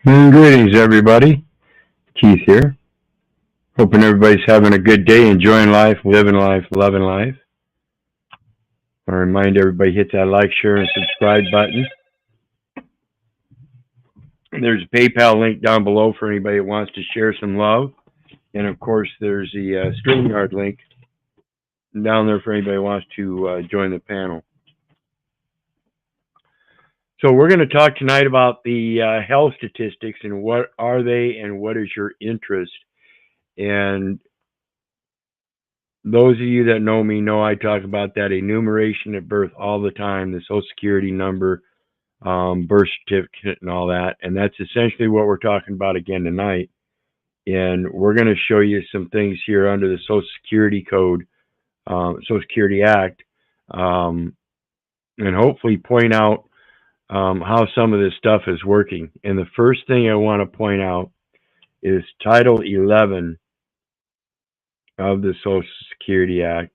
Greetings, everybody. Keith here. Hoping everybody's having a good day, enjoying life, living life, loving life. I remind everybody hit that like, share, and subscribe button. There's a PayPal link down below for anybody that wants to share some love. And of course, there's the StreamYard link down there for anybody who wants to join the panel. So we're going to talk tonight about the health statistics and what are they and what is your interest. And those of you that know me know I talk about that enumeration at birth all the time, the Social Security number, birth certificate, and all that. And that's essentially what we're talking about again tonight. And we're going to show you some things here under the Social Security Code, Social Security Act, and hopefully point out how some of this stuff is working. And the first thing I want to point out is Title 11 of the Social Security Act.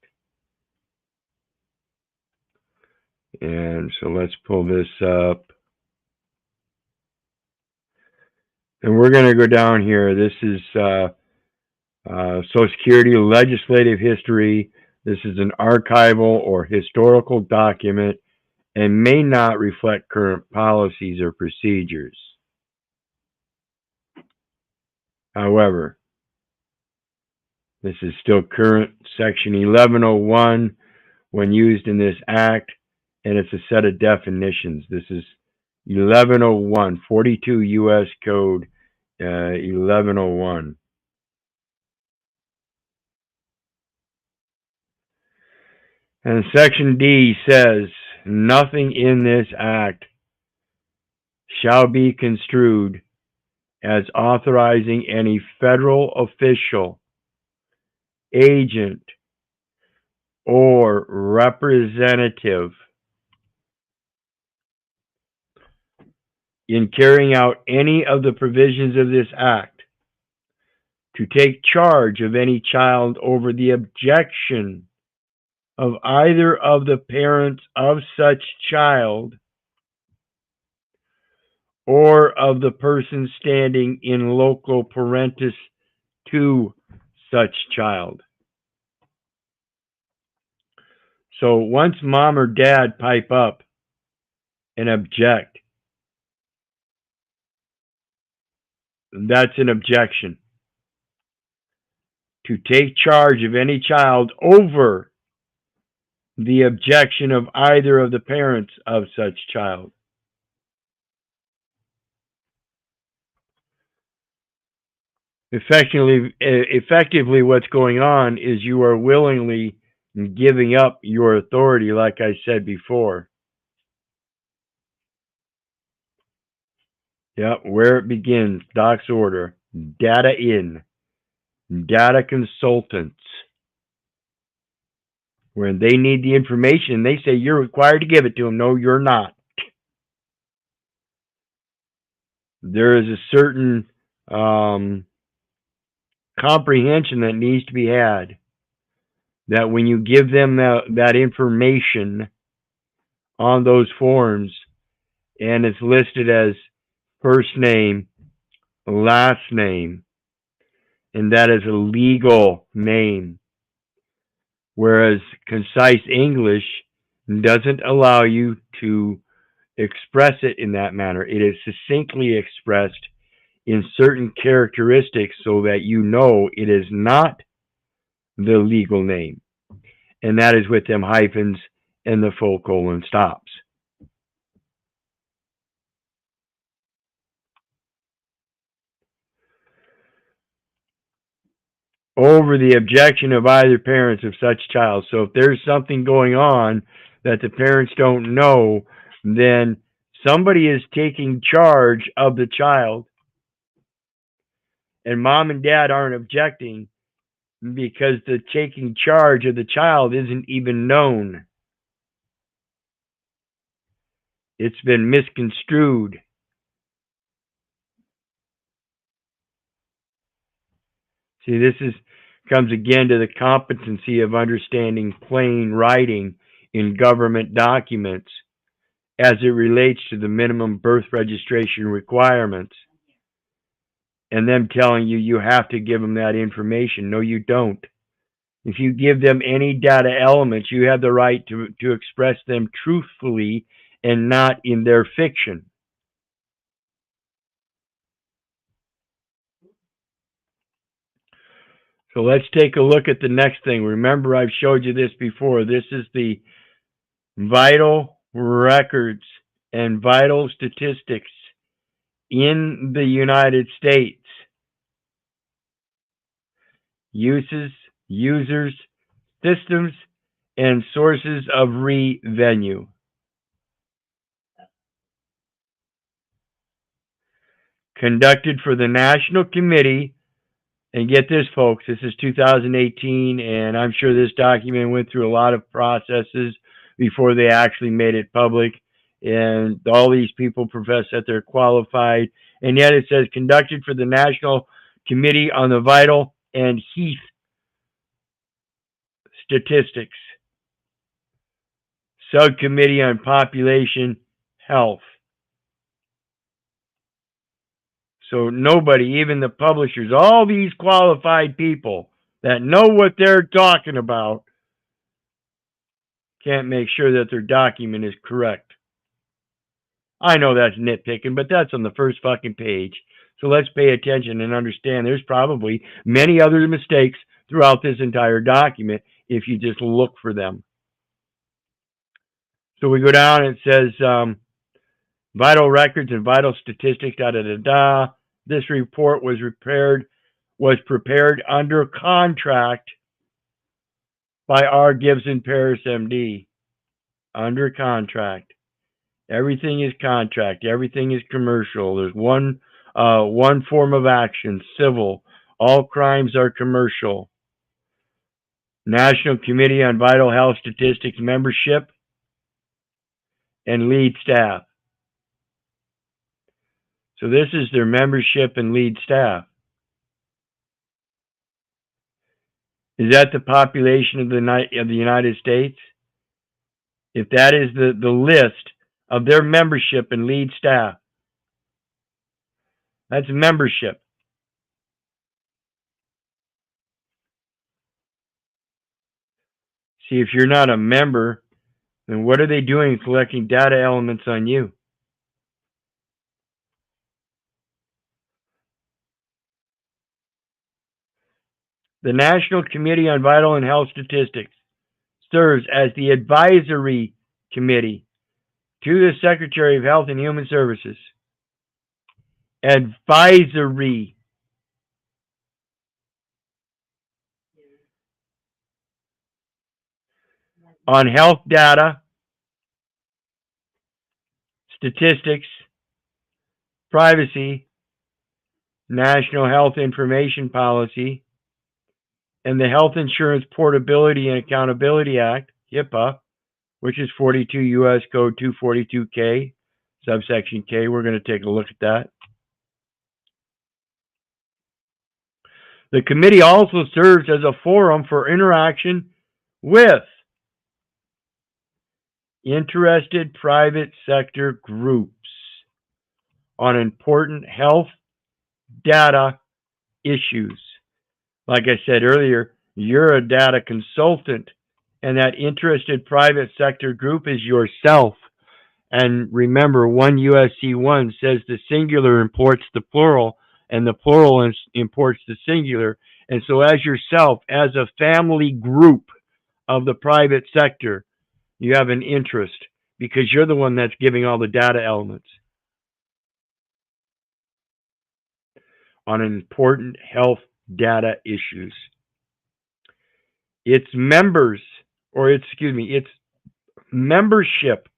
And so let's pull this up. And we're going to go down here. This is Social Security legislative history. This is an archival or historical document and may not reflect current policies or procedures. However, this is still current. Section 1101 when used in this act, and it's a set of definitions. This is 1101, 42 U.S. Code 1101. And Section D says, nothing in this act shall be construed as authorizing any federal official, agent, or representative in carrying out any of the provisions of this act to take charge of any child over the objection of either of the parents of such child or of the person standing in loco parentis to such child. So once mom or dad pipe up and object, that's an objection. To take charge of any child over the objection of either of the parents of such child. Effectively, what's going on is you are willingly giving up your authority, like I said before. Yep, where it begins, doc's order, data in, data consultants. When they need the information, they say you're required to give it to them. No, you're not. There is a certain comprehension that needs to be had, that when you give them that information on those forms and it's listed as first name, last name, and that is a legal name, whereas concise English doesn't allow you to express it in that manner. It is succinctly expressed in certain characteristics so that you know it is not the legal name. And that is with them hyphens and the full colon stops. Over the objection of either parents of such child. So if there's something going on that the parents don't know, then somebody is taking charge of the child, and mom and dad aren't objecting because the taking charge of the child isn't even known. It's been misconstrued. See, this comes again to the competency of understanding plain writing in government documents as it relates to the minimum birth registration requirements. and them telling you you have to give them that information. No, you don't. If you give them any data elements, you have the right to express them truthfully and not in their fiction. So let's take a look at the next thing. Remember, I've showed you this before. This is the vital records and vital statistics in the United States. Uses, users, systems, and sources of revenue. Conducted for the National Committee, and get this, folks, this is 2018, and I'm sure this document went through a lot of processes before they actually made it public, and all these people profess that they're qualified, and yet it says conducted for the National Committee on the Vital and Heath Statistics, Subcommittee on Population Health. So nobody, even the publishers, all these qualified people that know what they're talking about, can't make sure that their document is correct. I know that's nitpicking, but that's on the first fucking page. So let's pay attention and understand there's probably many other mistakes throughout this entire document if you just look for them. So we go down and it says vital records and vital statistics, da-da-da-da. This report was prepared under contract by R. Gibson Paris, MD. Under contract. Everything is contract. Everything is commercial. There's one form of action, civil. All crimes are commercial. National Committee on Vital Health Statistics membership and lead staff. So this is their membership and lead staff. Is that the population of the United States? If that is the list of their membership and lead staff, that's membership. See, if you're not a member, then what are they doing collecting data elements on you? The National Committee on Vital and Health Statistics serves as the advisory committee to the Secretary of Health and Human Services. Advisory. On health data, statistics, privacy, National Health Information Policy, and the Health Insurance Portability and Accountability Act, HIPAA, which is 42 U.S. Code 242K, subsection K. We're going to take a look at that. The committee also serves as a forum for interaction with interested private sector groups on important health data issues. Like I said earlier, you're a data consultant, and that interested private sector group is yourself. And remember, 1 U.S.C. 1 says the singular imports the plural, and the plural imports the singular. And so as yourself, as a family group of the private sector, you have an interest because you're the one that's giving all the data elements on important health data issues. Its members, its membership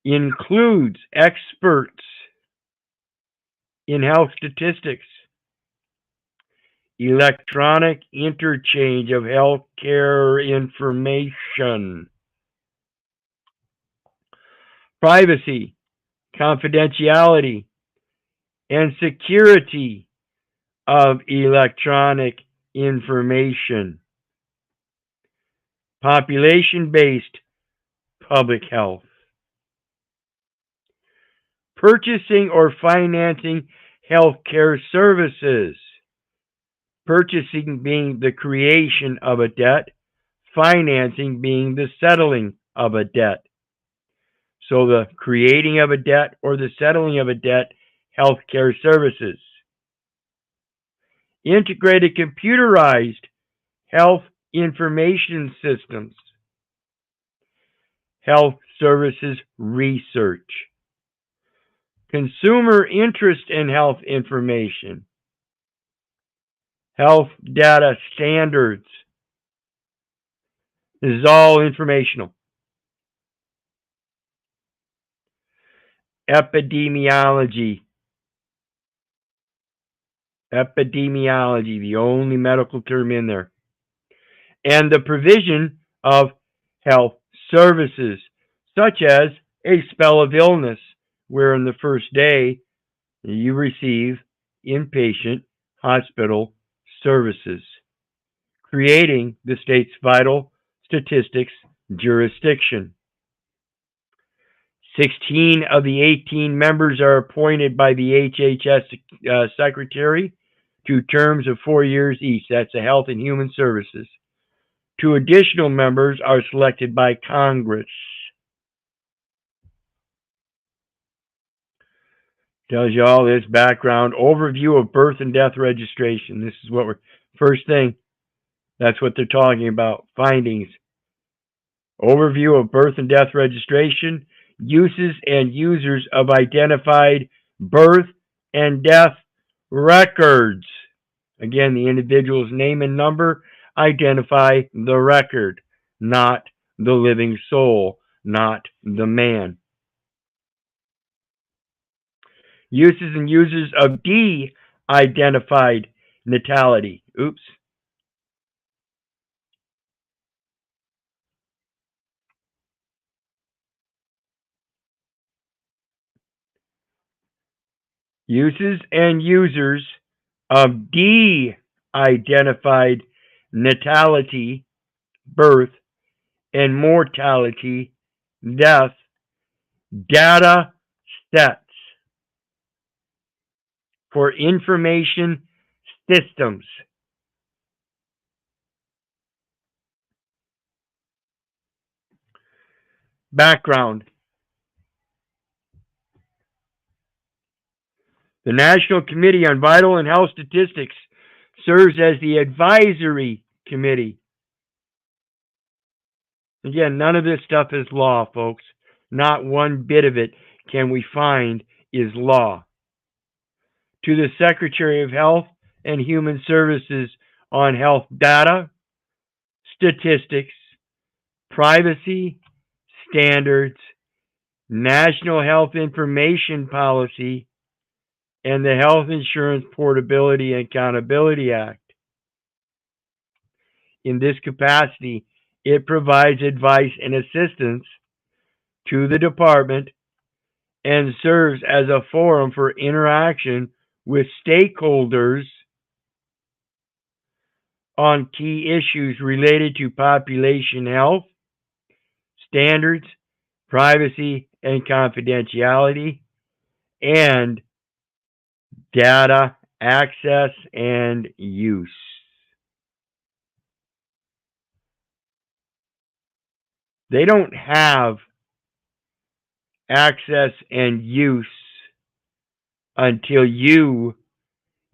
includes experts in health statistics, electronic interchange of healthcare information, privacy, confidentiality, and security of electronic information, population-based public health, purchasing or financing healthcare services. Purchasing being the creation of a debt, financing being the settling of a debt. So the creating of a debt or the settling of a debt, healthcare services. Integrated computerized health information systems. Health services research. Consumer interest in health information. Health data standards. This is all informational. Epidemiology. Epidemiology, the only medical term in there. And the provision of health services, such as a spell of illness, where in the first day you receive inpatient hospital services, creating the state's vital statistics jurisdiction. 16 of the 18 members are appointed by the HHS secretary to terms of 4 years each. That's the Health and Human Services. 2 additional members are selected by Congress. Tells you all this background. Overview of birth and death registration. This is what we're, first thing, that's what they're talking about. Findings. Overview of birth and death registration. Uses and users of identified birth and death records. Again, the individual's name and number identify the record, not the living soul, not the man. Uses and users of de-identified natality. Oops. Uses and users of de-identified natality, birth, and mortality, death, data sets for information systems. Background. The National Committee on Vital and Health Statistics serves as the advisory committee. Again, none of this stuff is law, folks. Not one bit of it can we find is law. To the Secretary of Health and Human Services on health data, statistics, privacy, standards, National Health Information Policy, and the Health Insurance Portability and Accountability Act. In this capacity, it provides advice and assistance to the department and serves as a forum for interaction with stakeholders on key issues related to population health, standards, privacy and confidentiality, and data access and use. They don't have access and use until you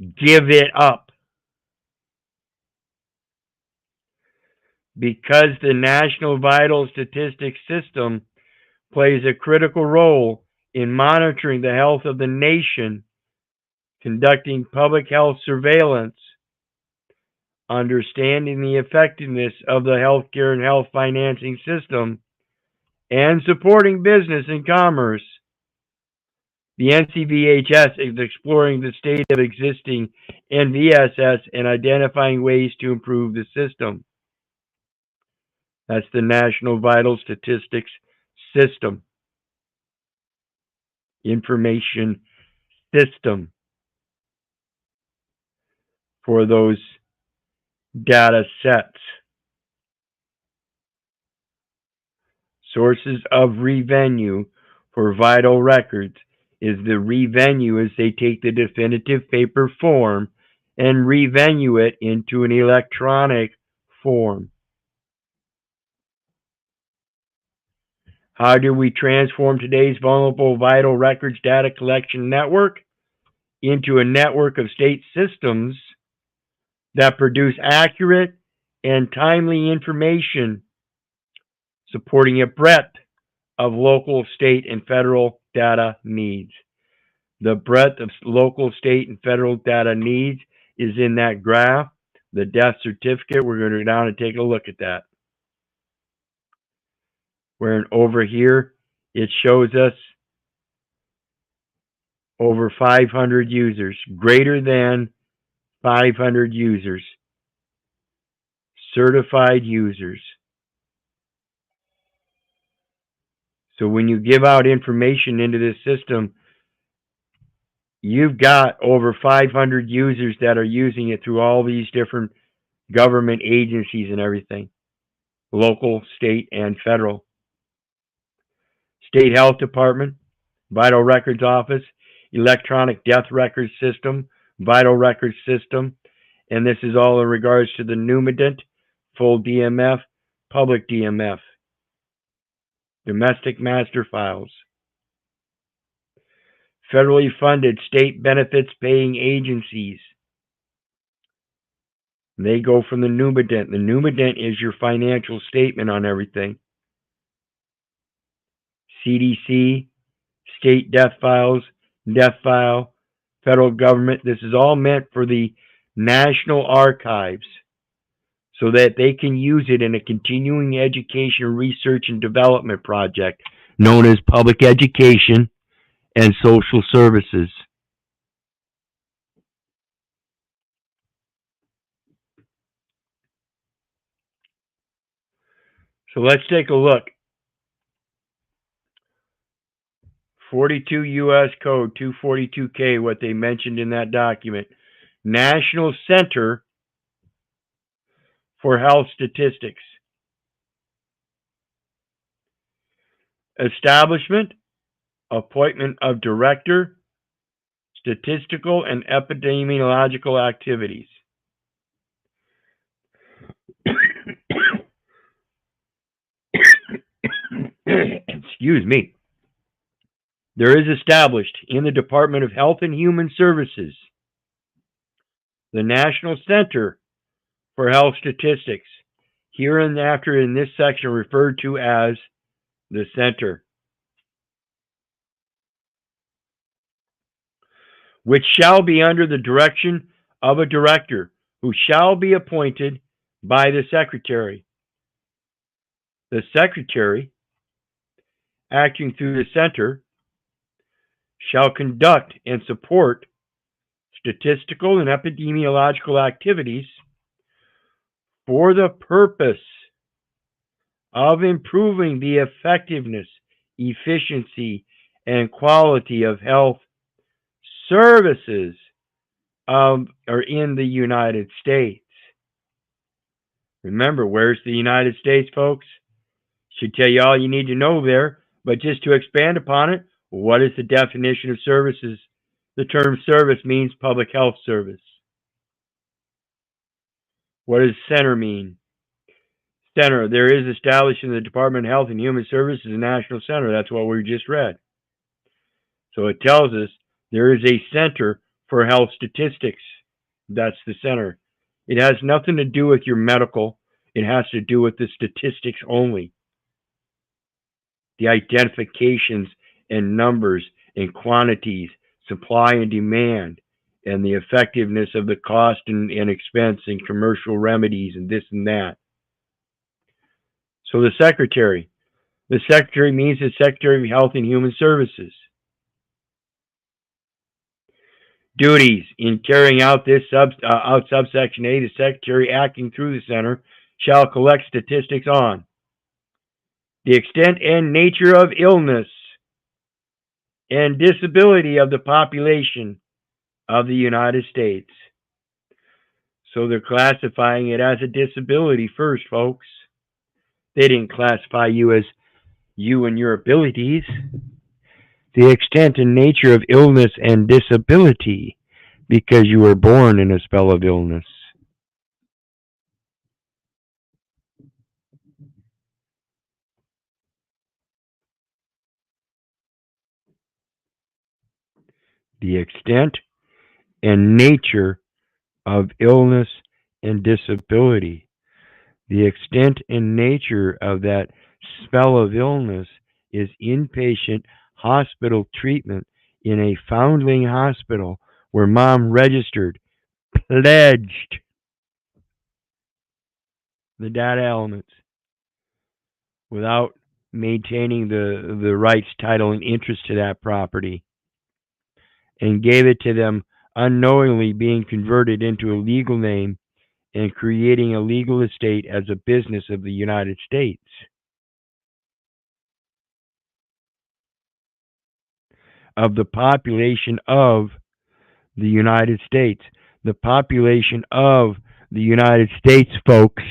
give it up. Because the National Vital Statistics System plays a critical role in monitoring the health of the nation, conducting public health surveillance, understanding the effectiveness of the healthcare and health financing system, and supporting business and commerce. The NCVHS is exploring the state of existing NVSS and identifying ways to improve the system. That's the National Vital Statistics System. Information system for those data sets. Sources of revenue for vital records is the revenue, is they take the definitive paper form and revenue it into an electronic form. How do we transform today's vulnerable vital records data collection network into a network of state systems that produce accurate and timely information supporting a breadth of local, state, and federal data needs? The breadth of local, state, and federal data needs is in that graph. The death certificate, we're going to go down and take a look at that. Where over here, it shows us over 500 users, greater than 500 users, certified users. So when you give out information into this system, you've got over 500 users that are using it through all these different government agencies and everything, local, state, and federal. State Health Department, Vital Records Office, Electronic Death Records System, Vital Records System, and this is all in regards to the Numident, full DMF, public DMF, domestic master files. Federally funded state benefits paying agencies. They go from the Numident. The Numident is your financial statement on everything. CDC, state death files, death file, federal government. This is all meant for the National Archives so that they can use it in a continuing education, research, and development project known as public education and social services. So let's take a look. 42 U.S. Code 242K, what they mentioned in that document. National Center for Health Statistics. Establishment, appointment of director, statistical and epidemiological activities. Excuse me. There is established in the Department of Health and Human Services the National Center for Health Statistics, here and after in this section referred to as the Center, which shall be under the direction of a director who shall be appointed by the Secretary. The Secretary, acting through the Center, shall conduct and support statistical and epidemiological activities for the purpose of improving the effectiveness, efficiency, and quality of health services in the United States. Remember, where's the United States, folks? Should tell you all you need to know there, but just to expand upon it, what is the definition of services? The term service means public health service. What does center mean? Center, there is established in the Department of Health and Human Services a national center. That's what we just read. So it tells us there is a center for health statistics. That's the center. It has nothing to do with your medical. It has to do with the statistics only. The identifications and numbers and quantities, supply and demand, and the effectiveness of the cost and expense and commercial remedies and this and that. So the Secretary means the Secretary of Health and Human Services. Duties in carrying out this subsection A, the Secretary acting through the Center shall collect statistics on the extent and nature of illness and disability of the population of the United States. So they're classifying it as a disability first, folks. They didn't classify you as you and your abilities. The extent and nature of illness and disability, because you were born in a spell of illness. The extent and nature of illness and disability. The extent and nature of that spell of illness is inpatient hospital treatment in a foundling hospital where mom registered, pledged the data elements without maintaining the rights, title, and interest to that property, and gave it to them unknowingly, being converted into a legal name and creating a legal estate as a business of the United States. Of the population of the United States. The population of the United States, folks,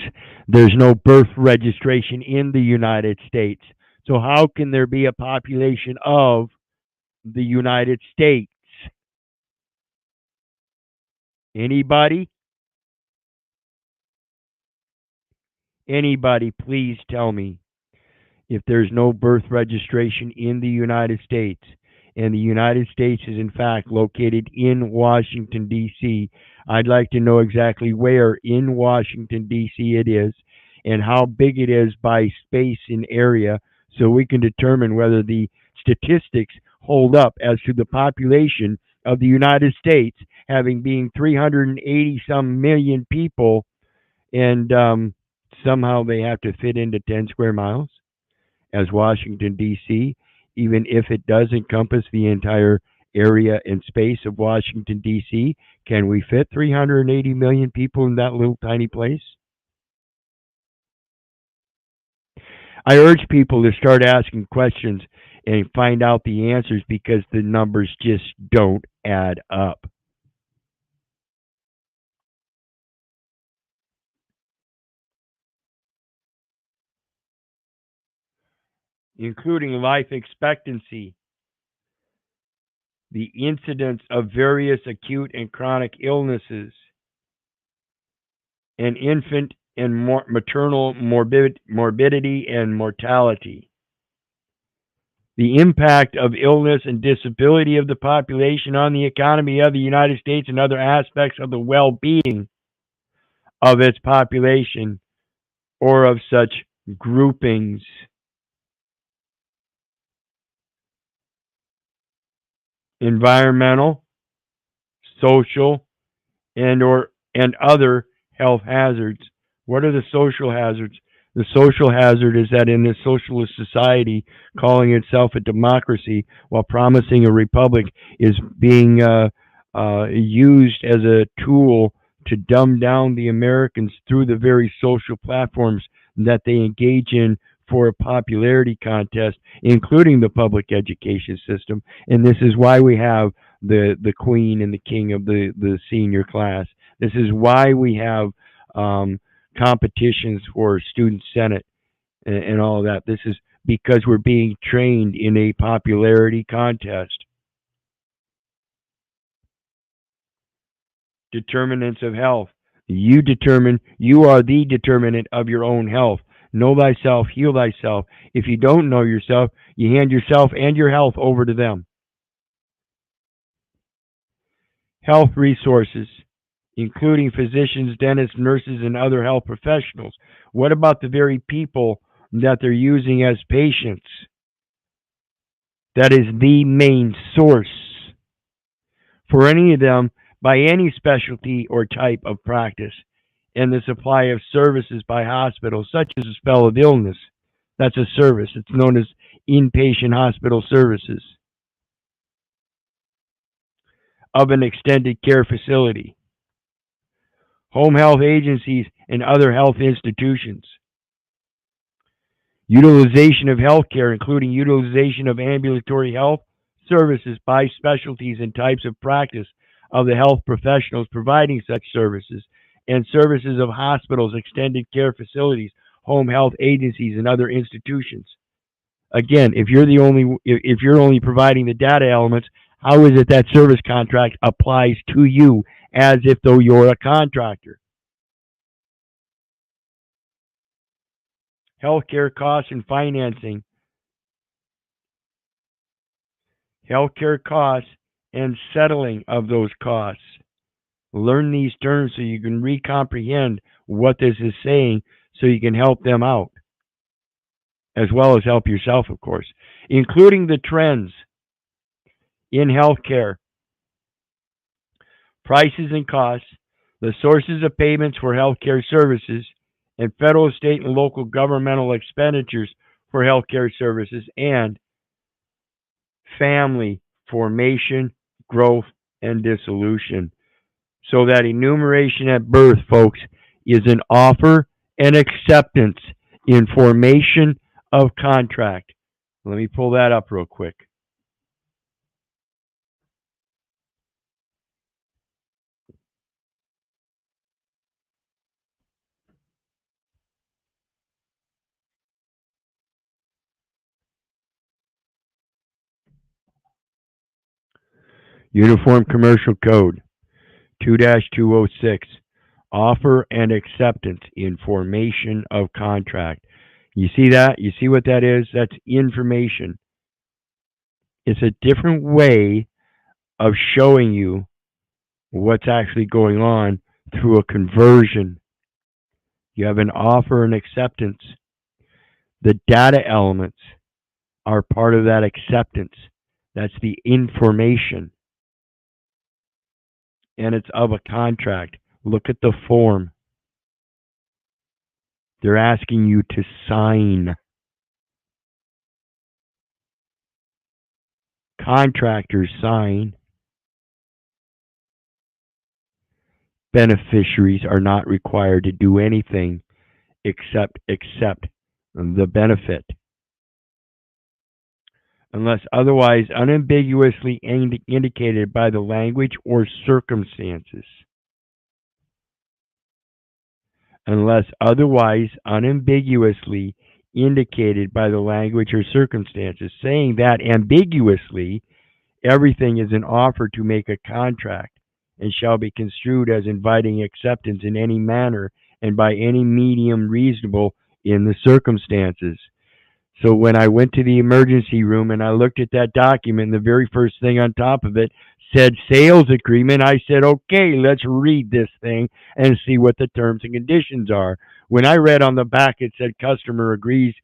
there's no birth registration in the United States. So how can there be a population of the United States? Anybody? Anybody, please tell me. If there's no birth registration in the United States, and the United States is in fact located in Washington, D.C., I'd like to know exactly where in Washington, D.C. it is, and how big it is by space and area, so we can determine whether the statistics hold up as to the population of the United States, having being 380 some million people, and somehow they have to fit into 10 square miles as Washington, D.C., even if it does encompass the entire area and space of Washington, D.C. Can we fit 380 million people in that little tiny place? I urge people to start asking questions and find out the answers, because the numbers just don't add up. Including life expectancy, the incidence of various acute and chronic illnesses, and infant and maternal morbidity and mortality. The impact of illness and disability of the population on the economy of the United States and other aspects of the well-being of its population or of such groupings. Environmental, social, and other health hazards. What are the social hazards? The social hazard is that in this socialist society, calling itself a democracy while promising a republic, is being used as a tool to dumb down the Americans through the very social platforms that they engage in for a popularity contest, including the public education system. And this is why we have the queen and the king of the senior class. This is why we have competitions for student senate and all of that. This is because we're being trained in a popularity contest. Determinants of health. You are the determinant of your own health. Know thyself, heal thyself. If you don't know yourself, you hand yourself and your health over to them. Health resources, including physicians, dentists, nurses, and other health professionals. What about the very people that they're using as patients? That is the main source for any of them by any specialty or type of practice, and the supply of services by hospitals, such as a spell of illness. That's a service. It's known as inpatient hospital services of an extended care facility, home health agencies, and other health institutions. Utilization of health care, including utilization of ambulatory health services by specialties and types of practice of the health professionals providing such services, and services of hospitals, extended care facilities, home health agencies, and other institutions. Again, if you're only providing the data elements, how is it that service contract applies to you as if though you're a contractor? Healthcare costs and financing. Healthcare costs and settling of those costs. Learn these terms so you can recomprehend what this is saying so you can help them out, as well as help yourself, of course, including the trends in healthcare, prices and costs, the sources of payments for healthcare services, and federal, state, and local governmental expenditures for healthcare services, and family formation, growth, and dissolution. So that enumeration at birth, folks, is an offer and acceptance in formation of contract. Let me pull that up real quick. Uniform Commercial Code 2-206. Offer and acceptance in formation of contract. You see that? You see what that is? That's information. It's a different way of showing you what's actually going on through a conversion. You have an offer and acceptance. The data elements are part of that acceptance. That's the information. And it's of a contract. Look at the form. They're asking you to sign. Contractors sign. Beneficiaries are not required to do anything except accept the benefit, unless otherwise unambiguously indicated by the language or circumstances. Unless otherwise unambiguously indicated by the language or circumstances. Saying that ambiguously, everything is an offer to make a contract, and shall be construed as inviting acceptance in any manner and by any medium reasonable in the circumstances. So when I went to the emergency room and I looked at that document, the very first thing on top of it said sales agreement. I said, okay, let's read this thing and see what the terms and conditions are. When I read on the back, it said customer agrees,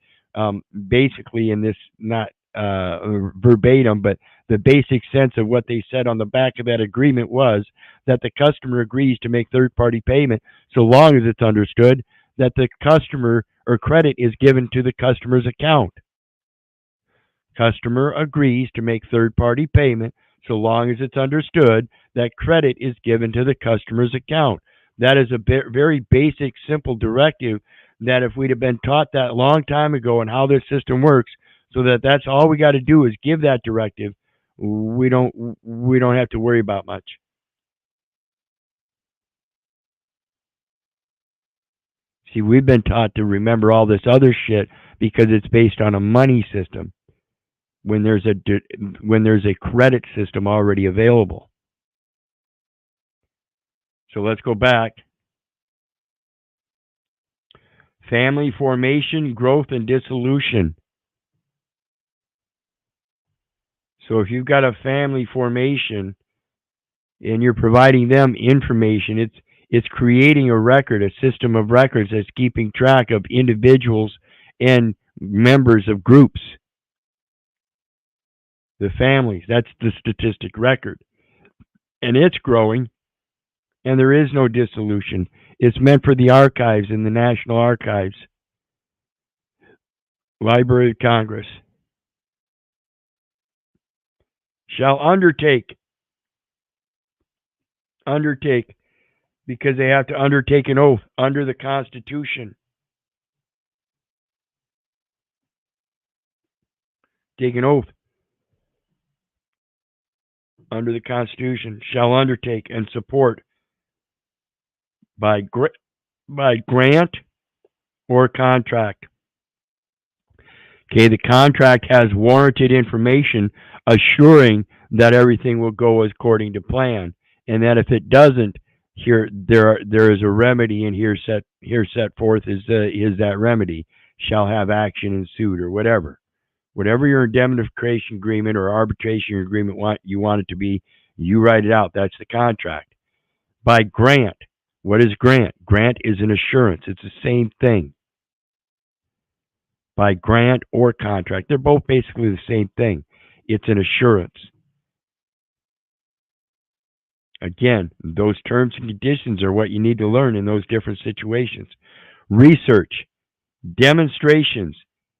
basically in this, not verbatim, but the basic sense of what they said on the back of that agreement was that the customer agrees to make third-party payment so long as it's understood that the customer or credit is given to the customer's account. Customer agrees to make third-party payment so long as it's understood that credit is given to the customer's account. That is a very basic, simple directive that if we'd have been taught that a long time ago and how this system works, so that that's all we got to do is give that directive, we don't have to worry about much. See, we've been taught to remember all this other shit because it's based on a money system when there's a credit system already available. So let's go back. Family formation, growth, and dissolution. So if you've got a family formation and you're providing them information, it's creating a record, a system of records that's keeping track of individuals and members of groups. The families, that's the statistic record. And it's growing, and there is no dissolution. It's meant for the archives in the National Archives, Library of Congress. Shall undertake, because they have to undertake an oath under the Constitution. Take an oath under the Constitution. Shall undertake and support by grant or contract. Okay, the contract has warranted information assuring that everything will go according to plan, and that if it doesn't, there is a remedy, and here set forth is that remedy shall have action ensued or whatever. Whatever your indemnification agreement or arbitration agreement you want it to be, you write it out. That's the contract. By grant, what is grant? Grant is an assurance. It's the same thing. By grant or contract, they're both basically the same thing. It's an assurance. Again, those terms and conditions are what you need to learn in those different situations. Research, demonstrations,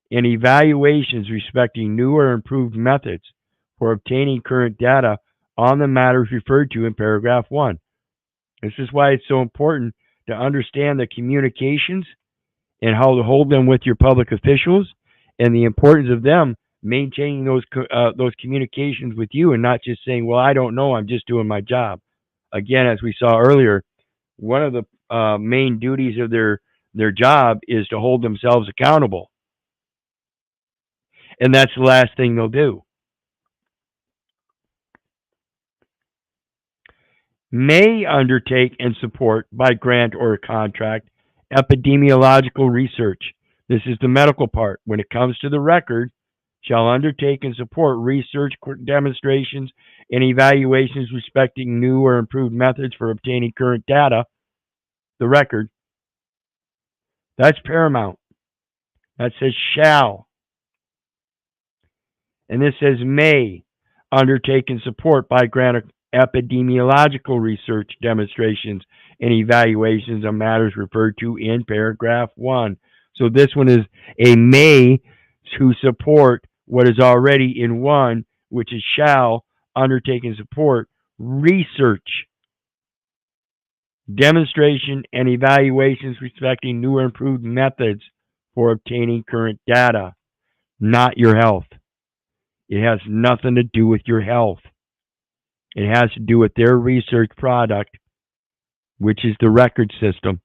and evaluations respecting new or improved methods for obtaining current data on the matters referred to in paragraph 1. This is why it's so important to understand the communications and how to hold them with your public officials, and the importance of them maintaining those communications with you, and not just saying, well, I don't know, I'm just doing my job. Again, as we saw earlier, one of the main duties of their job is to hold themselves accountable. And that's the last thing they'll do. May undertake and support by grant or contract epidemiological research. This is the medical part. When it comes to the record, shall undertake and support research, demonstrations, and evaluations respecting new or improved methods for obtaining current data, the record. That's paramount. That says shall. And this says may undertake and support by grant epidemiological research, demonstrations, and evaluations on matters referred to in paragraph 1. So this one is a may to support what is already in 1, which is shall undertake and support research, demonstration, and evaluations respecting new or improved methods for obtaining current data, not your health. It has nothing to do with your health. It has to do with their research product, which is the record system.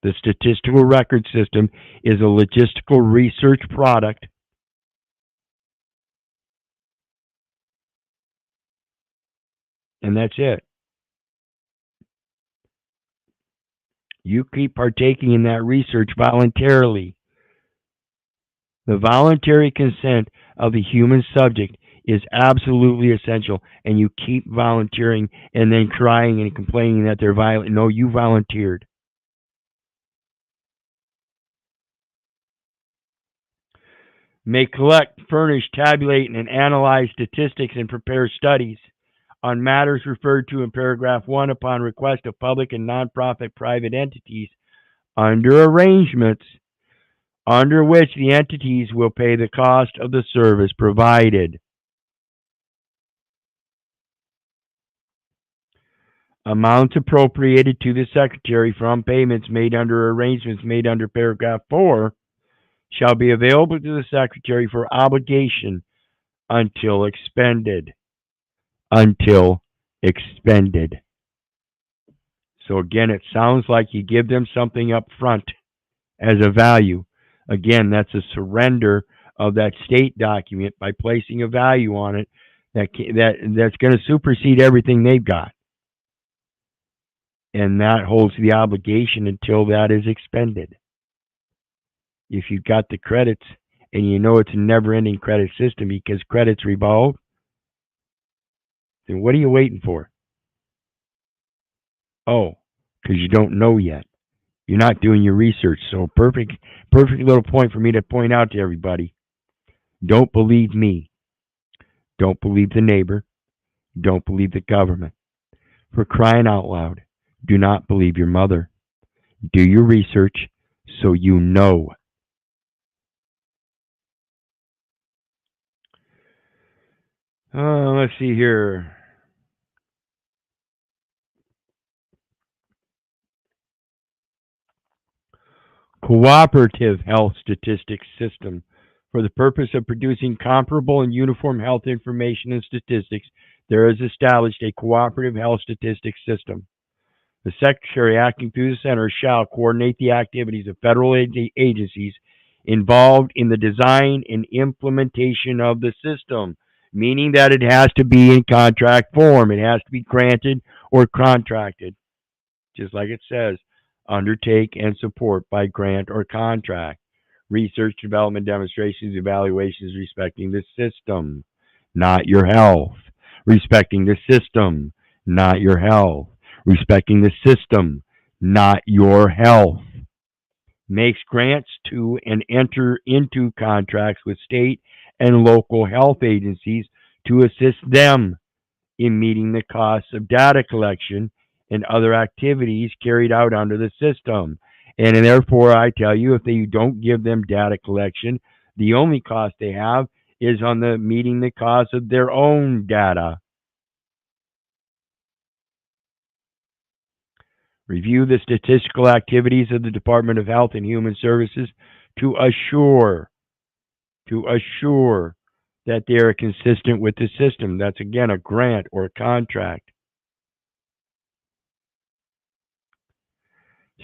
The statistical record system is a logistical research product. And that's it. You keep partaking in that research voluntarily. The voluntary consent of the human subject is absolutely essential, and you keep volunteering and then crying and complaining that they're violent. No, you volunteered. May collect, furnish, tabulate, and analyze statistics and prepare studies on matters referred to in paragraph 1 upon request of public and nonprofit private entities under arrangements under which the entities will pay the cost of the service provided. Amounts appropriated to the Secretary from payments made under arrangements made under paragraph 4 shall be available to the Secretary for obligation until expended. Until expended. So again, it sounds like you give them something up front as a value. Again, that's a surrender of that state document by placing a value on it that's going to supersede everything they've got. And that holds the obligation until that is expended. If you've got the credits and you know it's a never-ending credit system because credits revolve, then what are you waiting for? Oh, because you don't know yet. You're not doing your research. So perfect little point for me to point out to everybody. Don't believe me. Don't believe the neighbor. Don't believe the government. For crying out loud, do not believe your mother. Do your research so you know. Let's see here. Cooperative health statistics system. For the purpose of producing comparable and uniform health information and statistics, there is established a cooperative health statistics system. The Secretary acting through the Center shall coordinate the activities of federal agencies involved in the design and implementation of the system, meaning that it has to be in contract form. It has to be granted or contracted, just like it says, undertake and support by grant or contract. Research, development, demonstrations, evaluations respecting the system, not your health. Respecting the system, not your health. Respecting the system, not your health. Makes grants to and enter into contracts with state and local health agencies to assist them in meeting the costs of data collection and other activities carried out under the system. And therefore, I tell you, if they don't give them data collection, the only cost they have is on the meeting the cost of their own data. Review the statistical activities of the Department of Health and Human Services to assure that they are consistent with the system. That's again a grant or a contract.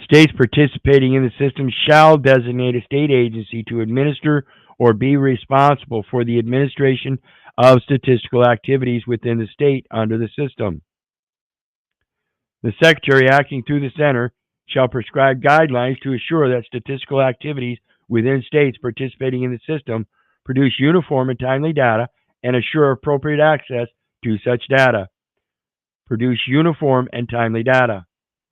States participating in the system shall designate a state agency to administer or be responsible for the administration of statistical activities within the state under the system. The Secretary, acting through the Center, shall prescribe guidelines to assure that statistical activities within states participating in the system produce uniform and timely data and assure appropriate access to such data. Produce uniform and timely data.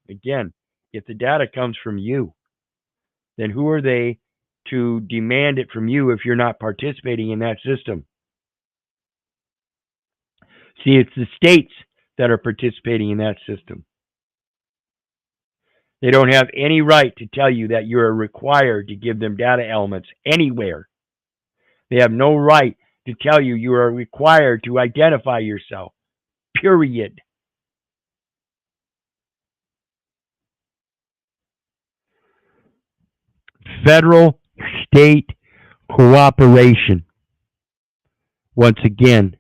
Again, if the data comes from you, then who are they to demand it from you if you're not participating in that system? See, it's the states that are participating in that system. They don't have any right to tell you that you're required to give them data elements anywhere. They have no right to tell you you are required to identify yourself. Period. Federal state cooperation. Once again,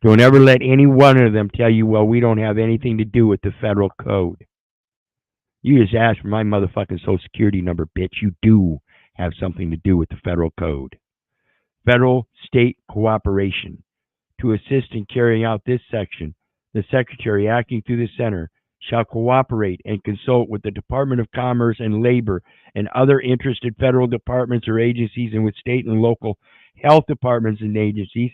don't ever let any one of them tell you, well, we don't have anything to do with the federal code. You just ask for my motherfucking social security number, bitch. You do have something to do with the federal code. Federal state cooperation. To assist in carrying out this section, the Secretary, acting through the Center, shall cooperate and consult with the Department of Commerce and Labor and other interested federal departments or agencies and with state and local health departments and agencies.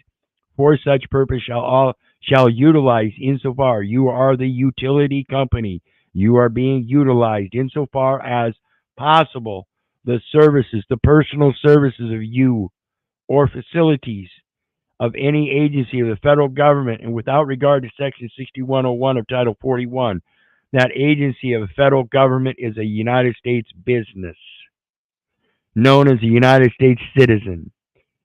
For such purpose shall utilize insofar you are the utility company. You are being utilized insofar as possible the services, the personal services of you or facilities of any agency of the federal government and without regard to Section 6101 of Title 41. That agency of the federal government is a United States business known as a United States citizen,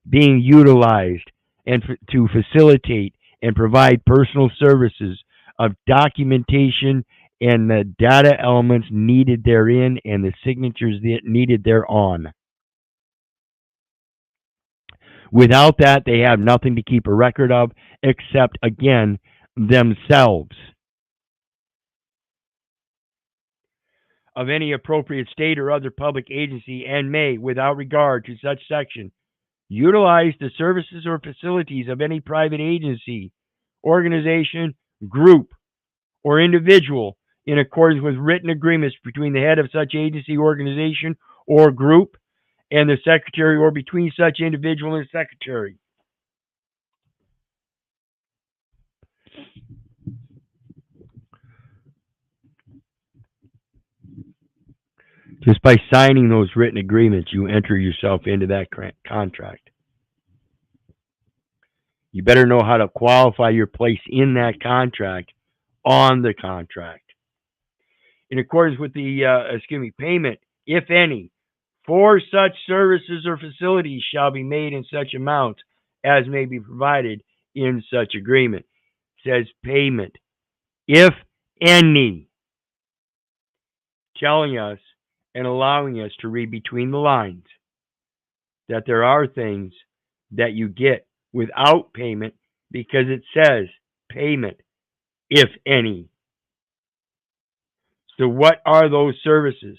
being utilized and to facilitate and provide personal services of documentation and the data elements needed therein and the signatures needed thereon. Without that, they have nothing to keep a record of except, again, themselves. Of any appropriate state or other public agency and may, without regard to such section, utilize the services or facilities of any private agency, organization, group, or individual in accordance with written agreements between the head of such agency, organization, or group and the Secretary, or between such individual and Secretary. Just by signing those written agreements, you enter yourself into that contract. You better know how to qualify your place in that contract on the contract. In accordance with the payment, if any, for such services or facilities shall be made in such amounts as may be provided in such agreement. It says payment, if any, telling us and allowing us to read between the lines that there are things that you get without payment because it says payment, if any. So what are those services?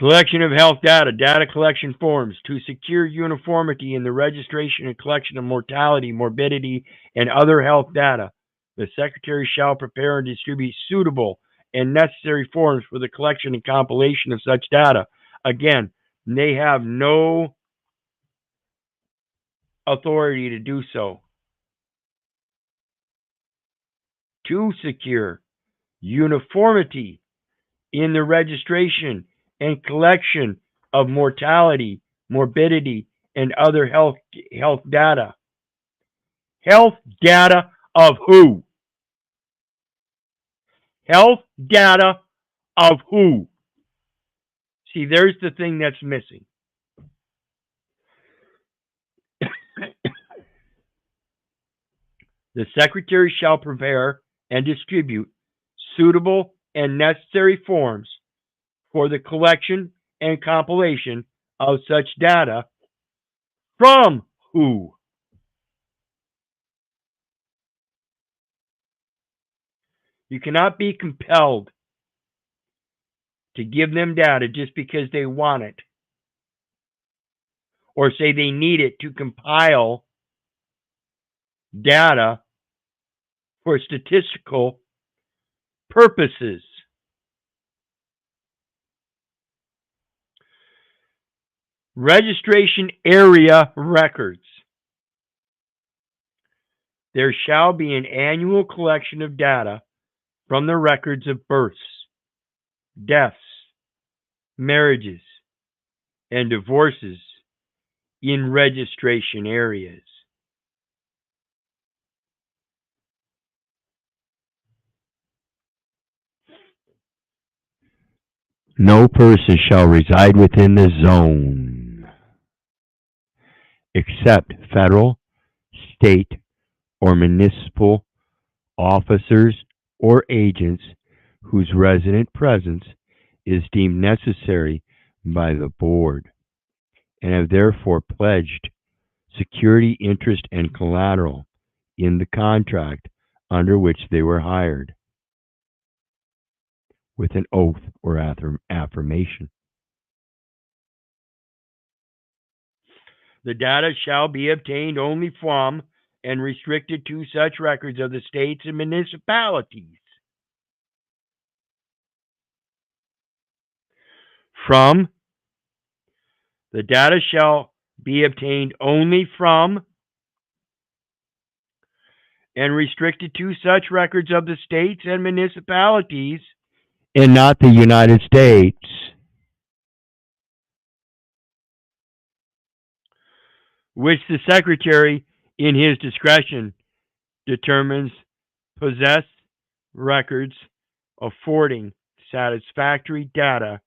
Collection of health data, data collection forms to secure uniformity in the registration and collection of mortality, morbidity, and other health data. The Secretary shall prepare and distribute suitable and necessary forms for the collection and compilation of such data. Again, they have no authority to do so. To secure uniformity in the registration and collection of mortality, morbidity, and other health data. Health data of who? Health data of who? See, there's the thing that's missing. The Secretary shall prepare and distribute suitable and necessary forms for the collection and compilation of such data from who? You cannot be compelled to give them data just because they want it or say they need it to compile data for statistical purposes. Registration area records. There shall be an annual collection of data from the records of births, deaths, marriages, and divorces in registration areas. No person shall reside within the zone except federal, state, or municipal officers or agents whose resident presence is deemed necessary by the board and have therefore pledged security, interest, and collateral in the contract under which they were hired with an oath or affirmation. The data shall be obtained only from and restricted to such records of the states and municipalities. From, the data shall be obtained only from and restricted to such records of the states and municipalities and not the United States. Which the Secretary, in his discretion, determines possess records affording satisfactory data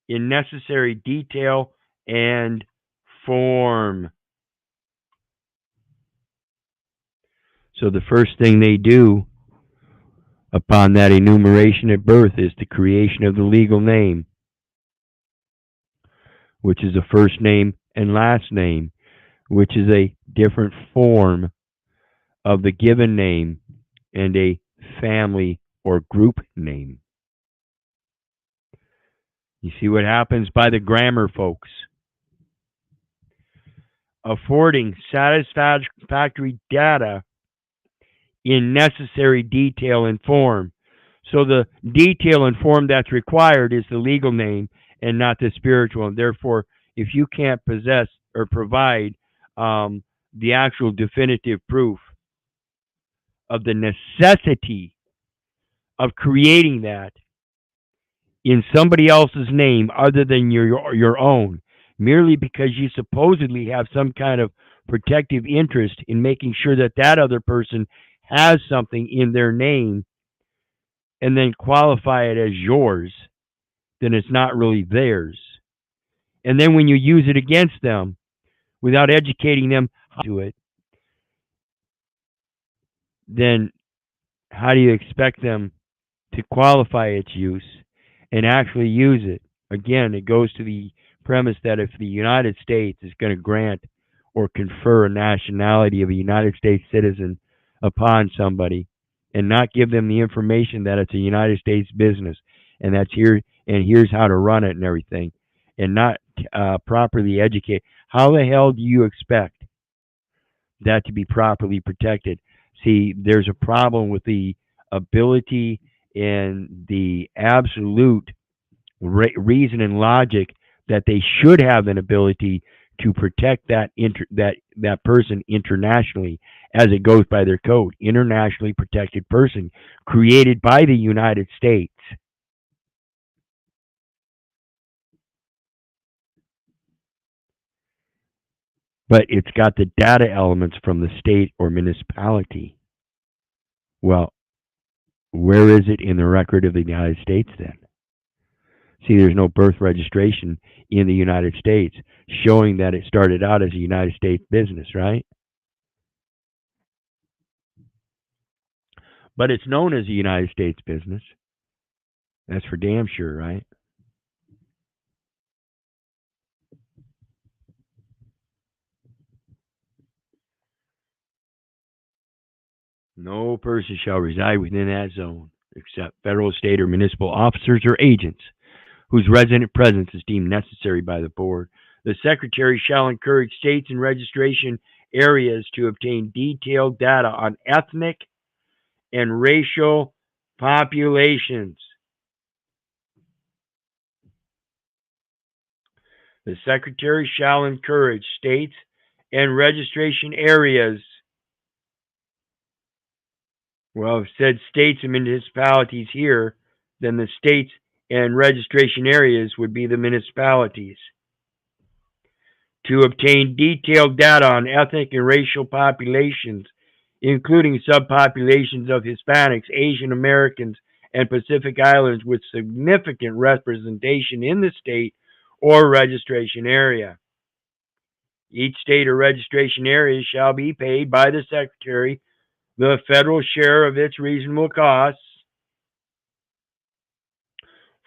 in necessary detail and form. So the first thing they do upon that enumeration at birth is the creation of the legal name, which is a first name and last name, which is a different form of the given name and a family or group name. You see what happens by the grammar folks. Affording satisfactory data in necessary detail and form. So the detail and form that's required is the legal name and not the spiritual. And therefore, if you can't possess or provide the actual definitive proof of the necessity of creating that in somebody else's name other than your own, merely because you supposedly have some kind of protective interest in making sure that that other person has something in their name and then qualify it as yours, then it's not really theirs. And then when you use it against them without educating them how to do it, then how do you expect them to qualify its use and actually use it? Again, it goes to the premise that if the United States is going to grant or confer a nationality of a United States citizen upon somebody and not give them the information that it's a United States business and that's here and here's how to run it and everything, and not properly educated, how the hell do you expect that to be properly protected? See, there's a problem with the ability and the absolute reason and logic that they should have an ability to protect that person internationally, as it goes by their code, internationally protected person created by the United States. But it's got the data elements from the state or municipality. Well, where is it in the record of the United States then? See, there's no birth registration in the United States showing that it started out as a United States business, right? But it's known as a United States business. That's for damn sure, right? No person shall reside within that zone except federal, state, or municipal officers or agents whose resident presence is deemed necessary by the board. The Secretary shall encourage states and registration areas to obtain detailed data on ethnic and racial populations. The Secretary shall encourage states and registration areas. Well, if it said states and municipalities here, then the states and registration areas would be the municipalities. To obtain detailed data on ethnic and racial populations, including subpopulations of Hispanics, Asian Americans, and Pacific Islanders with significant representation in the state or registration area. Each state or registration area shall be paid by the Secretary the federal share of its reasonable costs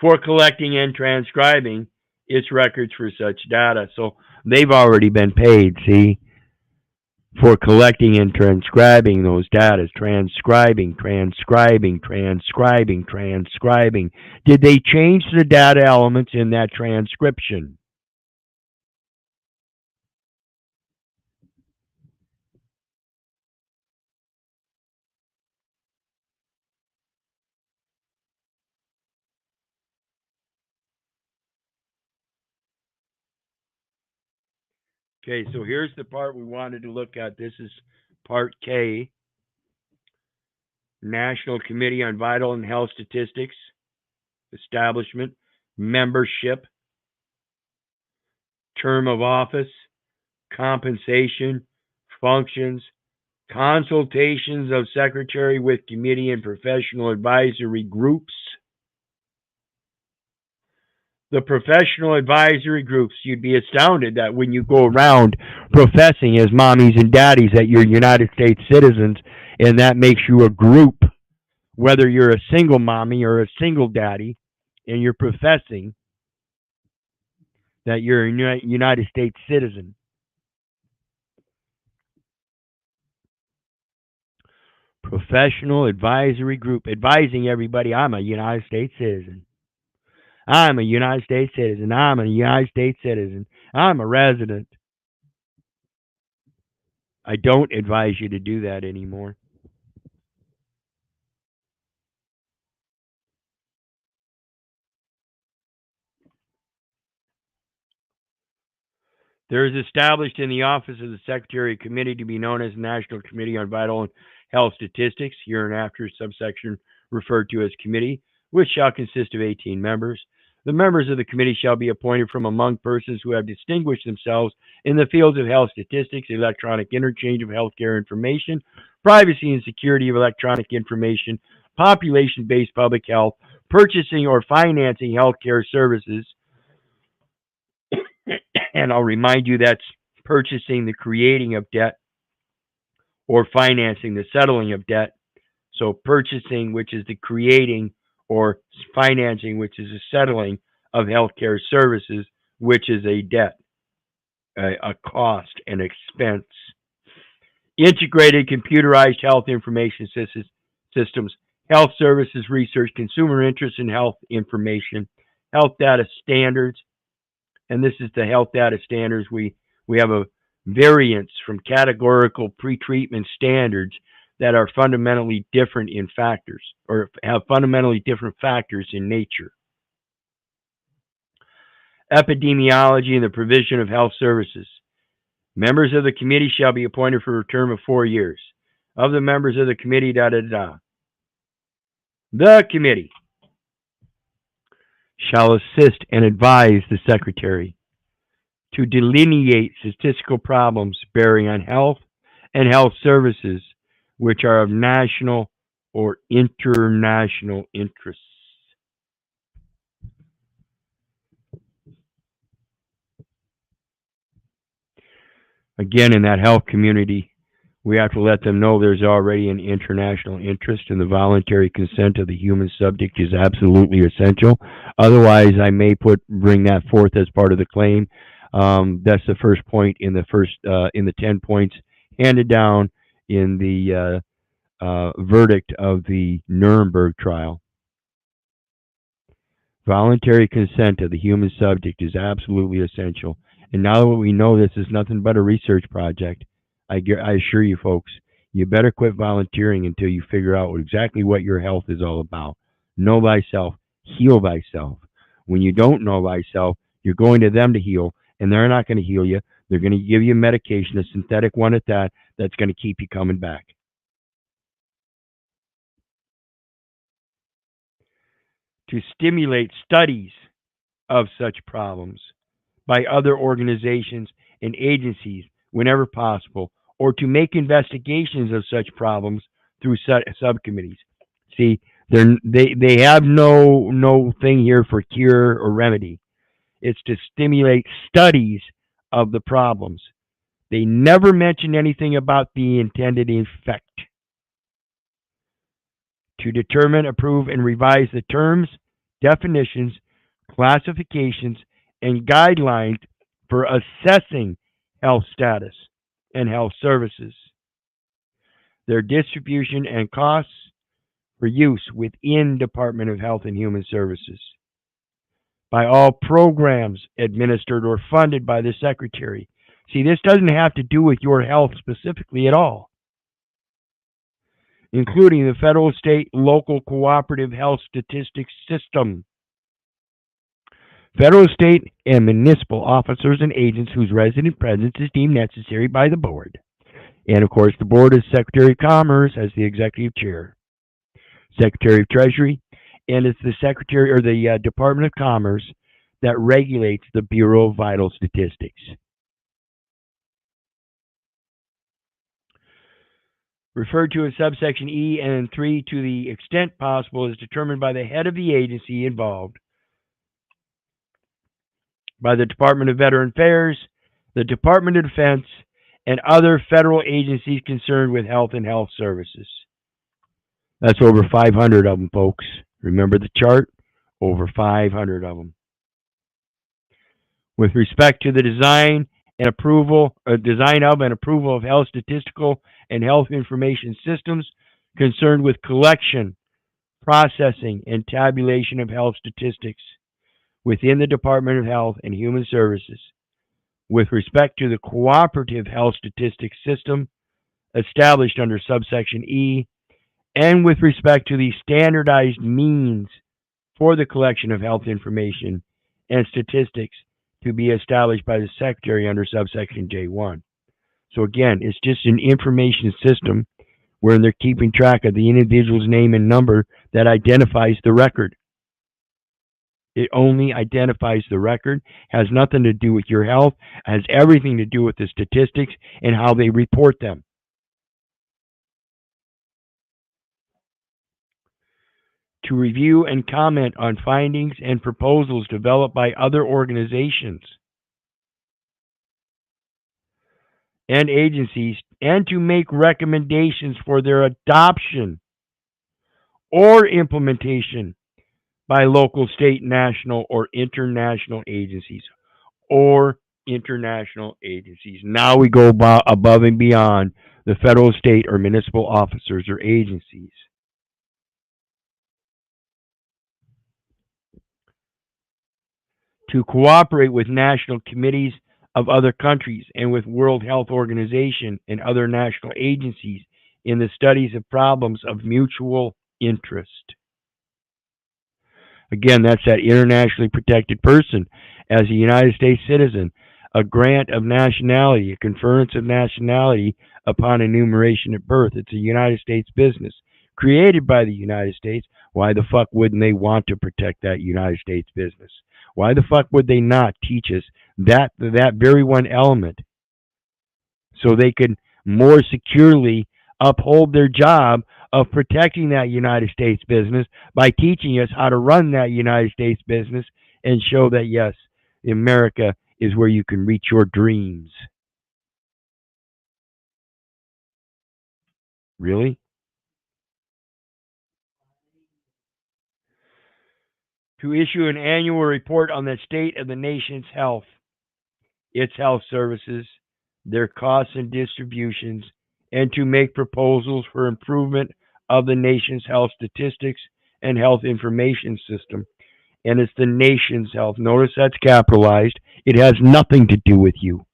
for collecting and transcribing its records for such data. So they've already been paid, see, for collecting and transcribing those data. Transcribing. Did they change the data elements in that transcription? Okay, so here's the part we wanted to look at. This is part K, National Committee on Vital and Health Statistics, establishment, membership, term of office, compensation, functions, consultations of Secretary with committee and professional advisory groups. The professional advisory groups, you'd be astounded that when you go around professing as mommies and daddies that you're United States citizens, and that makes you a group, whether you're a single mommy or a single daddy, and you're professing that you're a United States citizen. Professional advisory group, advising everybody, I'm a United States citizen. I'm a United States citizen. I'm a United States citizen. I'm a resident. I don't advise you to do that anymore. There is established in the office of the Secretary a committee to be known as the National Committee on Vital and Health Statistics, hereinafter subsection referred to as committee, which shall consist of 18 members. The members of the committee shall be appointed from among persons who have distinguished themselves in the fields of health statistics, electronic interchange of healthcare information, privacy and security of electronic information, population-based public health, purchasing or financing healthcare services. And I'll remind you that's purchasing the creating of debt or financing the settling of debt. So purchasing, which is the creating, or financing, which is the settling of healthcare services, which is a debt, a cost, an expense. Integrated computerized health information systems, health services research, consumer interest in health information, health data standards, and this is the health data standards. We have a variance from categorical pretreatment standards that are fundamentally different in factors, or have fundamentally different factors in nature. Epidemiology and the provision of health services. Members of the committee shall be appointed for a term of 4 years. Of the members of the committee, the committee shall assist and advise the secretary to delineate statistical problems bearing on health and health services which are of national or international interest. Again, in that health community, we have to let them know there's already an international interest, and the voluntary consent of the human subject is absolutely essential. Otherwise, I may bring that forth as part of the claim. That's the first point in the 10 points handed down in the verdict of the Nuremberg trial. Voluntary consent of the human subject is absolutely essential. And now that we know this is nothing but a research project, I assure you folks, you better quit volunteering until you figure out exactly what your health is all about. Know thyself, heal thyself. When you don't know thyself, you're going to them to heal, and they're not going to heal you. They're going to give you medication, a synthetic one at that, that's going to keep you coming back. To stimulate studies of such problems by other organizations and agencies whenever possible, or to make investigations of such problems through subcommittees. See, they have no thing here for cure or remedy. It's to stimulate studies of the problems. They never mention anything about the intended effect. To determine, approve, and revise the terms, definitions, classifications, and guidelines for assessing health status and health services, their distribution and costs for use within Department of Health and Human Services, by all programs administered or funded by the Secretary. See, this doesn't have to do with your health specifically at all, including the federal, state, local, cooperative health statistics system. Federal, state, and municipal officers and agents whose resident presence is deemed necessary by the board. And of course, the board is Secretary of Commerce as the executive chair, Secretary of Treasury, and it's the Secretary or the Department of Commerce that regulates the Bureau of Vital Statistics. Referred to as subsection E and 3, to the extent possible, is determined by the head of the agency involved, by the Department of Veteran Affairs, the Department of Defense, and other federal agencies concerned with health and health services. That's over 500 of them, folks. Remember the chart? Over 500 of them. With respect to the design and approval of health statistical and health information systems concerned with collection, processing, and tabulation of health statistics within the Department of Health and Human Services, with respect to the cooperative health statistics system established under subsection E, and with respect to the standardized means for the collection of health information and statistics to be established by the Secretary under subsection J1. So again, it's just an information system where they're keeping track of the individual's name and number that identifies the record. It only identifies the record, has nothing to do with your health, has everything to do with the statistics and how they report them. To review and comment on findings and proposals developed by other organizations and agencies, and to make recommendations for their adoption or implementation by local, state, national, or international agencies. Now we go above and beyond the federal, state, or municipal officers or agencies. to cooperate with national committees of other countries and with World Health Organization and other national agencies in the studies of problems of mutual interest. Again, that's that internationally protected person as a United States citizen, a grant of nationality, a conference of nationality upon enumeration at birth. It's a United States business created by the United States. Why the fuck wouldn't they want to protect that United States business? Why the fuck would they not teach us that very one element so they could more securely uphold their job of protecting that United States business by teaching us how to run that United States business and show that, yes, America is where you can reach your dreams. Really? To issue an annual report on the state of the nation's health, its health services, their costs and distributions, and to make proposals for improvement of the nation's health statistics and health information system. And it's the nation's health. Notice that's capitalized. It has nothing to do with you.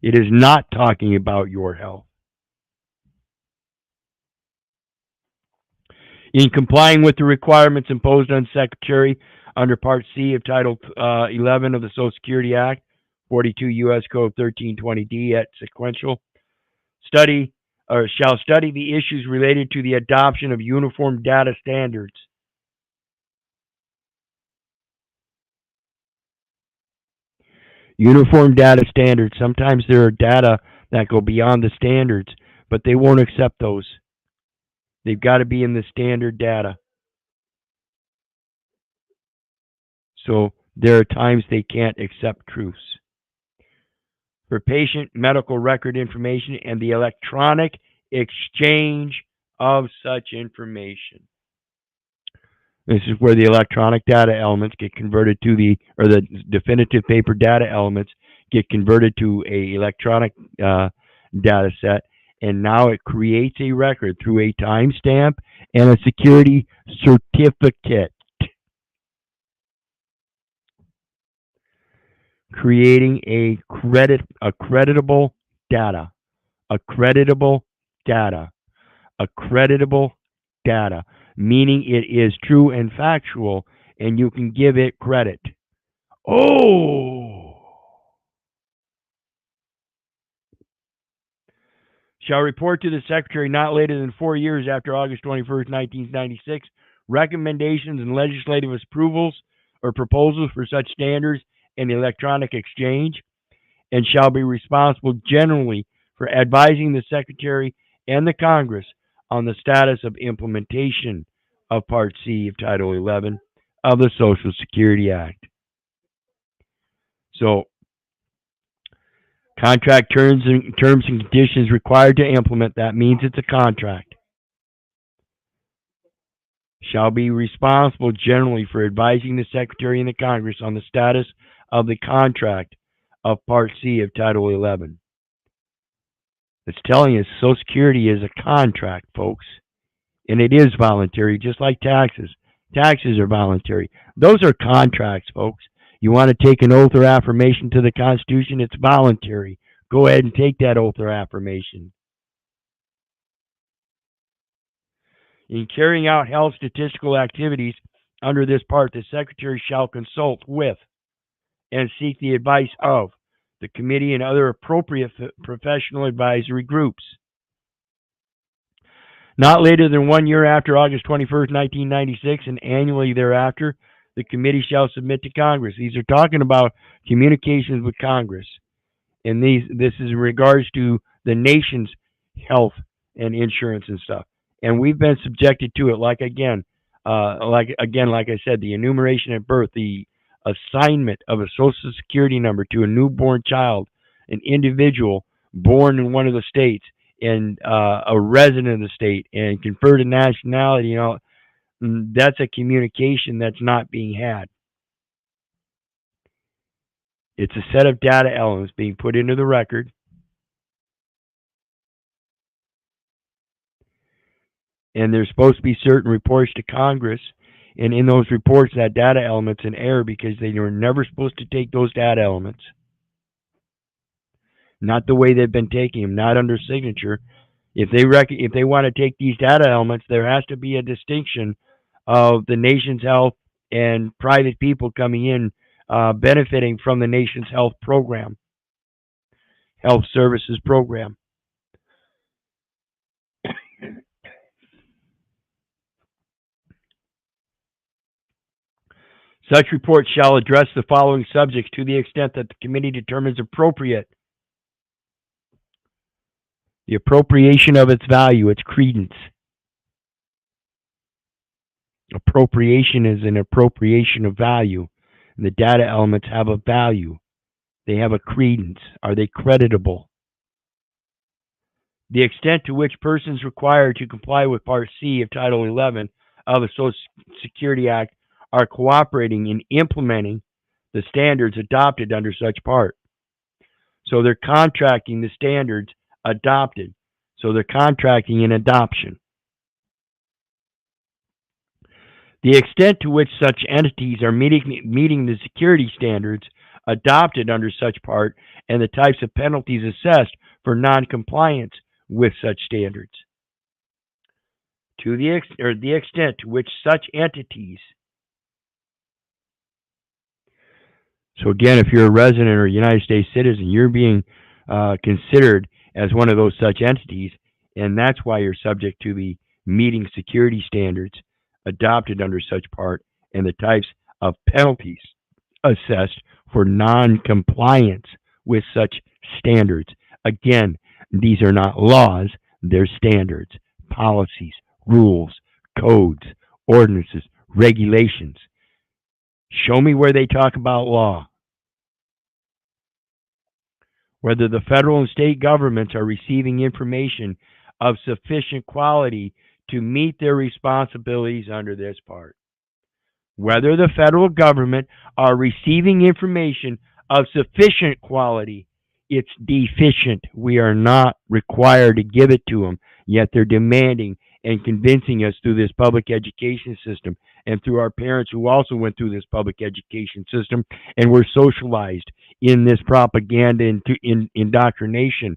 It is not talking about your health. In complying with the requirements imposed on Secretary under Part C of Title 11 of the Social Security Act, 42 U.S. Code 1320D at sequential, shall study the issues related to the adoption of uniform data standards. Uniform data standards. Sometimes there are data that go beyond the standards, but they won't accept those. They've got to be in the standard data. So there are times they can't accept truths. For patient medical record information and the electronic exchange of such information. This is where the electronic data elements get converted to the definitive paper data elements get converted to a electronic data set, and now it creates a record through a timestamp and a security certificate, creating a creditable data, meaning it is true and factual, and you can give it credit. Oh! Shall report to the Secretary not later than 4 years after August 21st, 1996, recommendations and legislative approvals or proposals for such standards and electronic exchange, and shall be responsible generally for advising the Secretary and the Congress on the status of implementation of Part C of Title 11 of the Social Security Act. So, contract terms and conditions required to implement, that means it's a contract. Shall be responsible generally for advising the Secretary and the Congress on the status of the contract of Part C of Title 11. It's telling us Social Security is a contract, folks. And it is voluntary, just like taxes. Taxes are voluntary. Those are contracts, folks. You want to take an oath or affirmation to the Constitution, it's voluntary. Go ahead and take that oath or affirmation. In carrying out health statistical activities under this part, the Secretary shall consult with and seek the advice of the committee and other appropriate professional advisory groups. Not later than 1 year after August 21st, 1996, and annually thereafter, the committee shall submit to Congress. These are talking about communications with Congress. And this is in regards to the nation's health and insurance and stuff. And we've been subjected to it, like I said, the enumeration at birth, the assignment of a Social Security number to a newborn child, an individual born in one of the states, and a resident of the state, and conferred a nationality. That's a communication that's not being had. It's a set of data elements being put into the record. And there's supposed to be certain reports to Congress. And in those reports, that data element's in error because they were never supposed to take those data elements. Not the way they've been taking them, not under signature. If they want to take these data elements, there has to be a distinction of the nation's health and private people coming in benefiting from the nation's health program, health services program. Such reports shall address the following subjects to the extent that the committee determines appropriate. The appropriation of its value, its credence. Appropriation is an appropriation of value. And the data elements have a value. They have a credence. Are they creditable? The extent to which persons required to comply with Part C of Title 11 of the Social Security Act are cooperating in implementing the standards adopted under such part. So they're contracting the standards adopted. So they're contracting in adoption. The extent to which such entities are meeting the security standards adopted under such part and the types of penalties assessed for noncompliance with such standards. To the extent to which such entities. So again, if you're a resident or a United States citizen, you're being considered as one of those such entities, and that's why you're subject to the meeting security standards adopted under such part and the types of penalties assessed for non-compliance with such standards. Again, these are not laws, they're standards, policies, rules, codes, ordinances, regulations. Show me where they talk about law. Whether the federal and state governments are receiving information of sufficient quality to meet their responsibilities under this part. Whether the federal government are receiving information of sufficient quality, it's deficient. We are not required to give it to them, yet they're demanding and convincing us through this public education system and through our parents who also went through this public education system and were socialized in this propaganda and indoctrination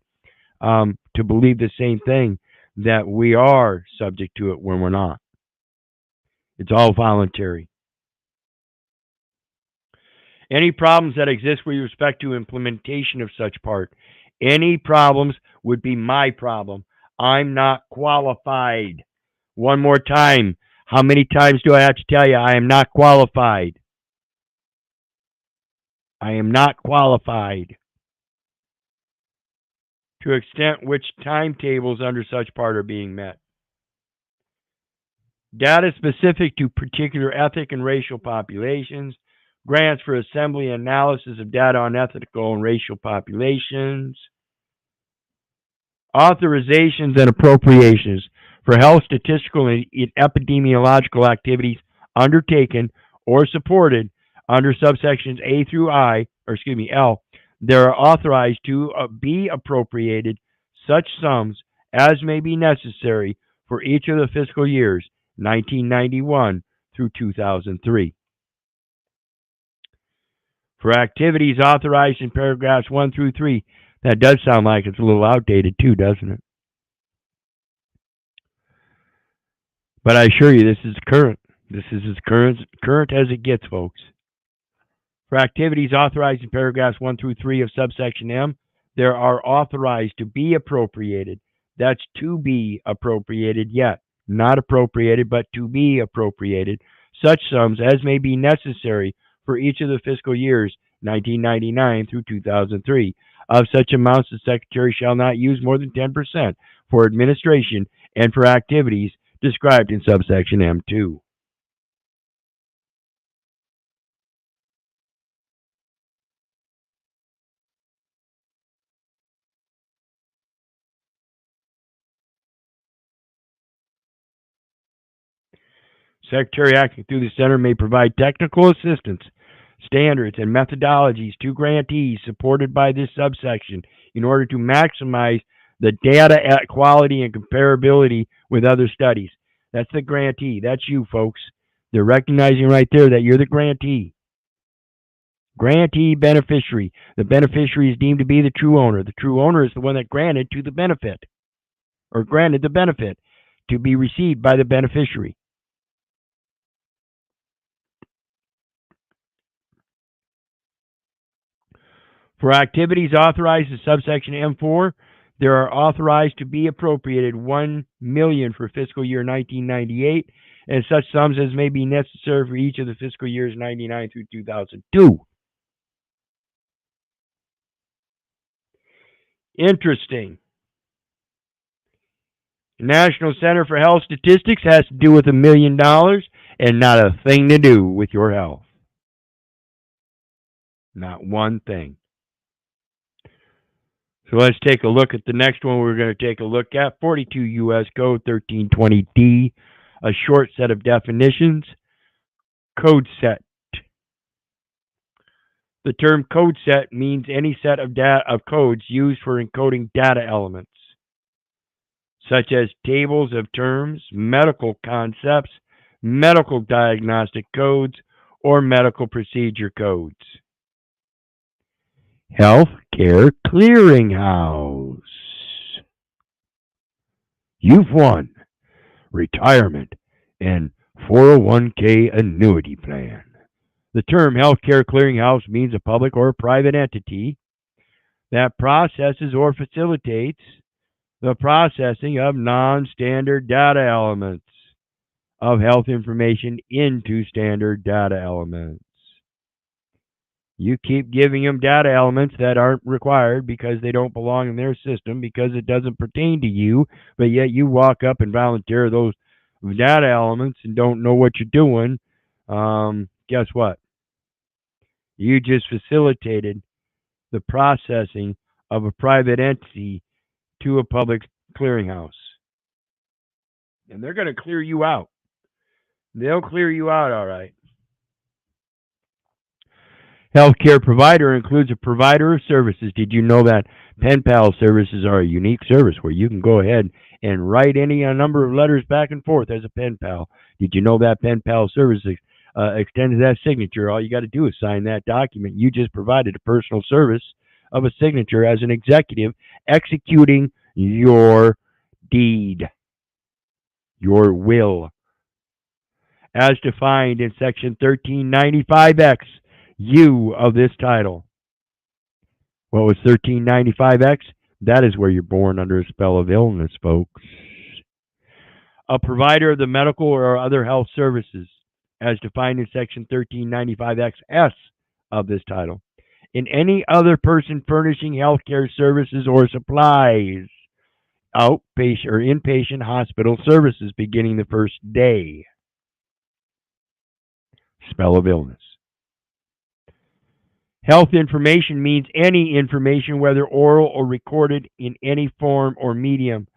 to believe the same thing, that we are subject to it when we're not. It's all voluntary. Any problems that exist with respect to implementation of such part, any problems would be my problem. I'm not qualified. One more time. How many times do I have to tell you I am not qualified? I am not qualified. To extent which timetables under such part are being met. Data specific to particular ethnic and racial populations. Grants for assembly and analysis of data on ethnical and racial populations. Authorizations and appropriations for health, statistical, and epidemiological activities undertaken or supported under subsections A through L. They are authorized to be appropriated such sums as may be necessary for each of the fiscal years 1991 through 2003. For activities authorized in paragraphs 1 through 3, that does sound like it's a little outdated too, doesn't it? But I assure you, this is current. This is as current as it gets, folks. For activities authorized in paragraphs 1 through 3 of subsection M, there are authorized to be appropriated. That's to be appropriated yet. Not appropriated, but to be appropriated. Such sums as may be necessary for each of the fiscal years 1999 through 2003. Of such amounts, the Secretary shall not use more than 10% for administration and for activities described in subsection M2. Secretary acting through the Center may provide technical assistance, standards, and methodologies to grantees supported by this subsection in order to maximize the data quality and comparability with other studies. That's the grantee. That's you, folks. They're recognizing right there that you're the grantee. Grantee beneficiary. The beneficiary is deemed to be the true owner. The true owner is the one that granted to the benefit, or granted the benefit to be received by the beneficiary. For activities authorized in subsection M4, there are authorized to be appropriated $1 million for fiscal year 1998, and such sums as may be necessary for each of the fiscal years 99 through 2002. Interesting. National Center for Health Statistics has to do with $1 million and not a thing to do with your health. Not one thing. So let's take a look at the next one we're going to take a look at. 42 U.S. Code 1320D, a short set of definitions. Code set. The term code set means any set of codes used for encoding data elements, such as tables of terms, medical concepts, medical diagnostic codes, or medical procedure codes. Healthcare Clearinghouse. You've won retirement and 401k annuity plan. The term Healthcare Clearinghouse means a public or a private entity that processes or facilitates the processing of non-standard data elements of health information into standard data elements. You keep giving them data elements that aren't required because they don't belong in their system, because it doesn't pertain to you, but yet you walk up and volunteer those data elements and don't know what you're doing. Guess what? You just facilitated the processing of a private entity to a public clearinghouse. And they're going to clear you out. They'll clear you out, all right. Healthcare provider includes a provider of services. Did you know that pen pal services are a unique service where you can go ahead and write a number of letters back and forth as a pen pal? Did you know that pen pal service extends that signature? All you got to do is sign that document. You just provided a personal service of a signature as an executive executing your deed, your will, as defined in Section 1395X. U of this title. What was 1395X? That is where you're born under a spell of illness, folks. A provider of the medical or other health services, as defined in Section 1395X of this title, and any other person furnishing healthcare services or supplies, outpatient or inpatient hospital services beginning the first day. Spell of illness. Health information means any information, whether oral or recorded in any form or medium,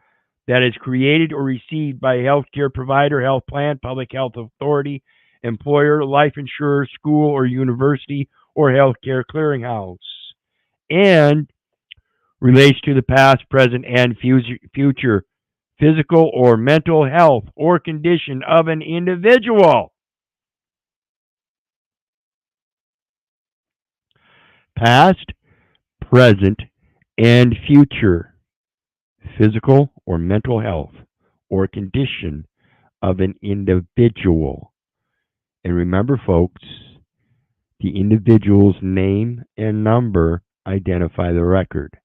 that is created or received by a healthcare provider, health plan, public health authority, employer, life insurer, school or university, or healthcare clearinghouse, and relates to the past, present, and future physical or mental health or condition of an individual. Past, present, and future physical or mental health or condition of an individual. And remember, folks, the individual's name and number identify the record.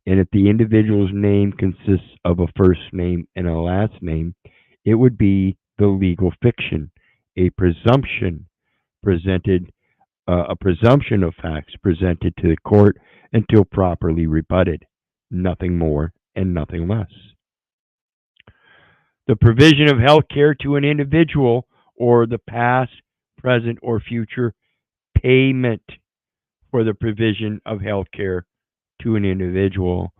And if the individual's name consists of a first name and a last name, it would be the legal fiction, a presumption of facts presented to the court until properly rebutted. Nothing more and nothing less. The provision of health care to an individual, or the past, present, or future payment for the provision of health care to an individual.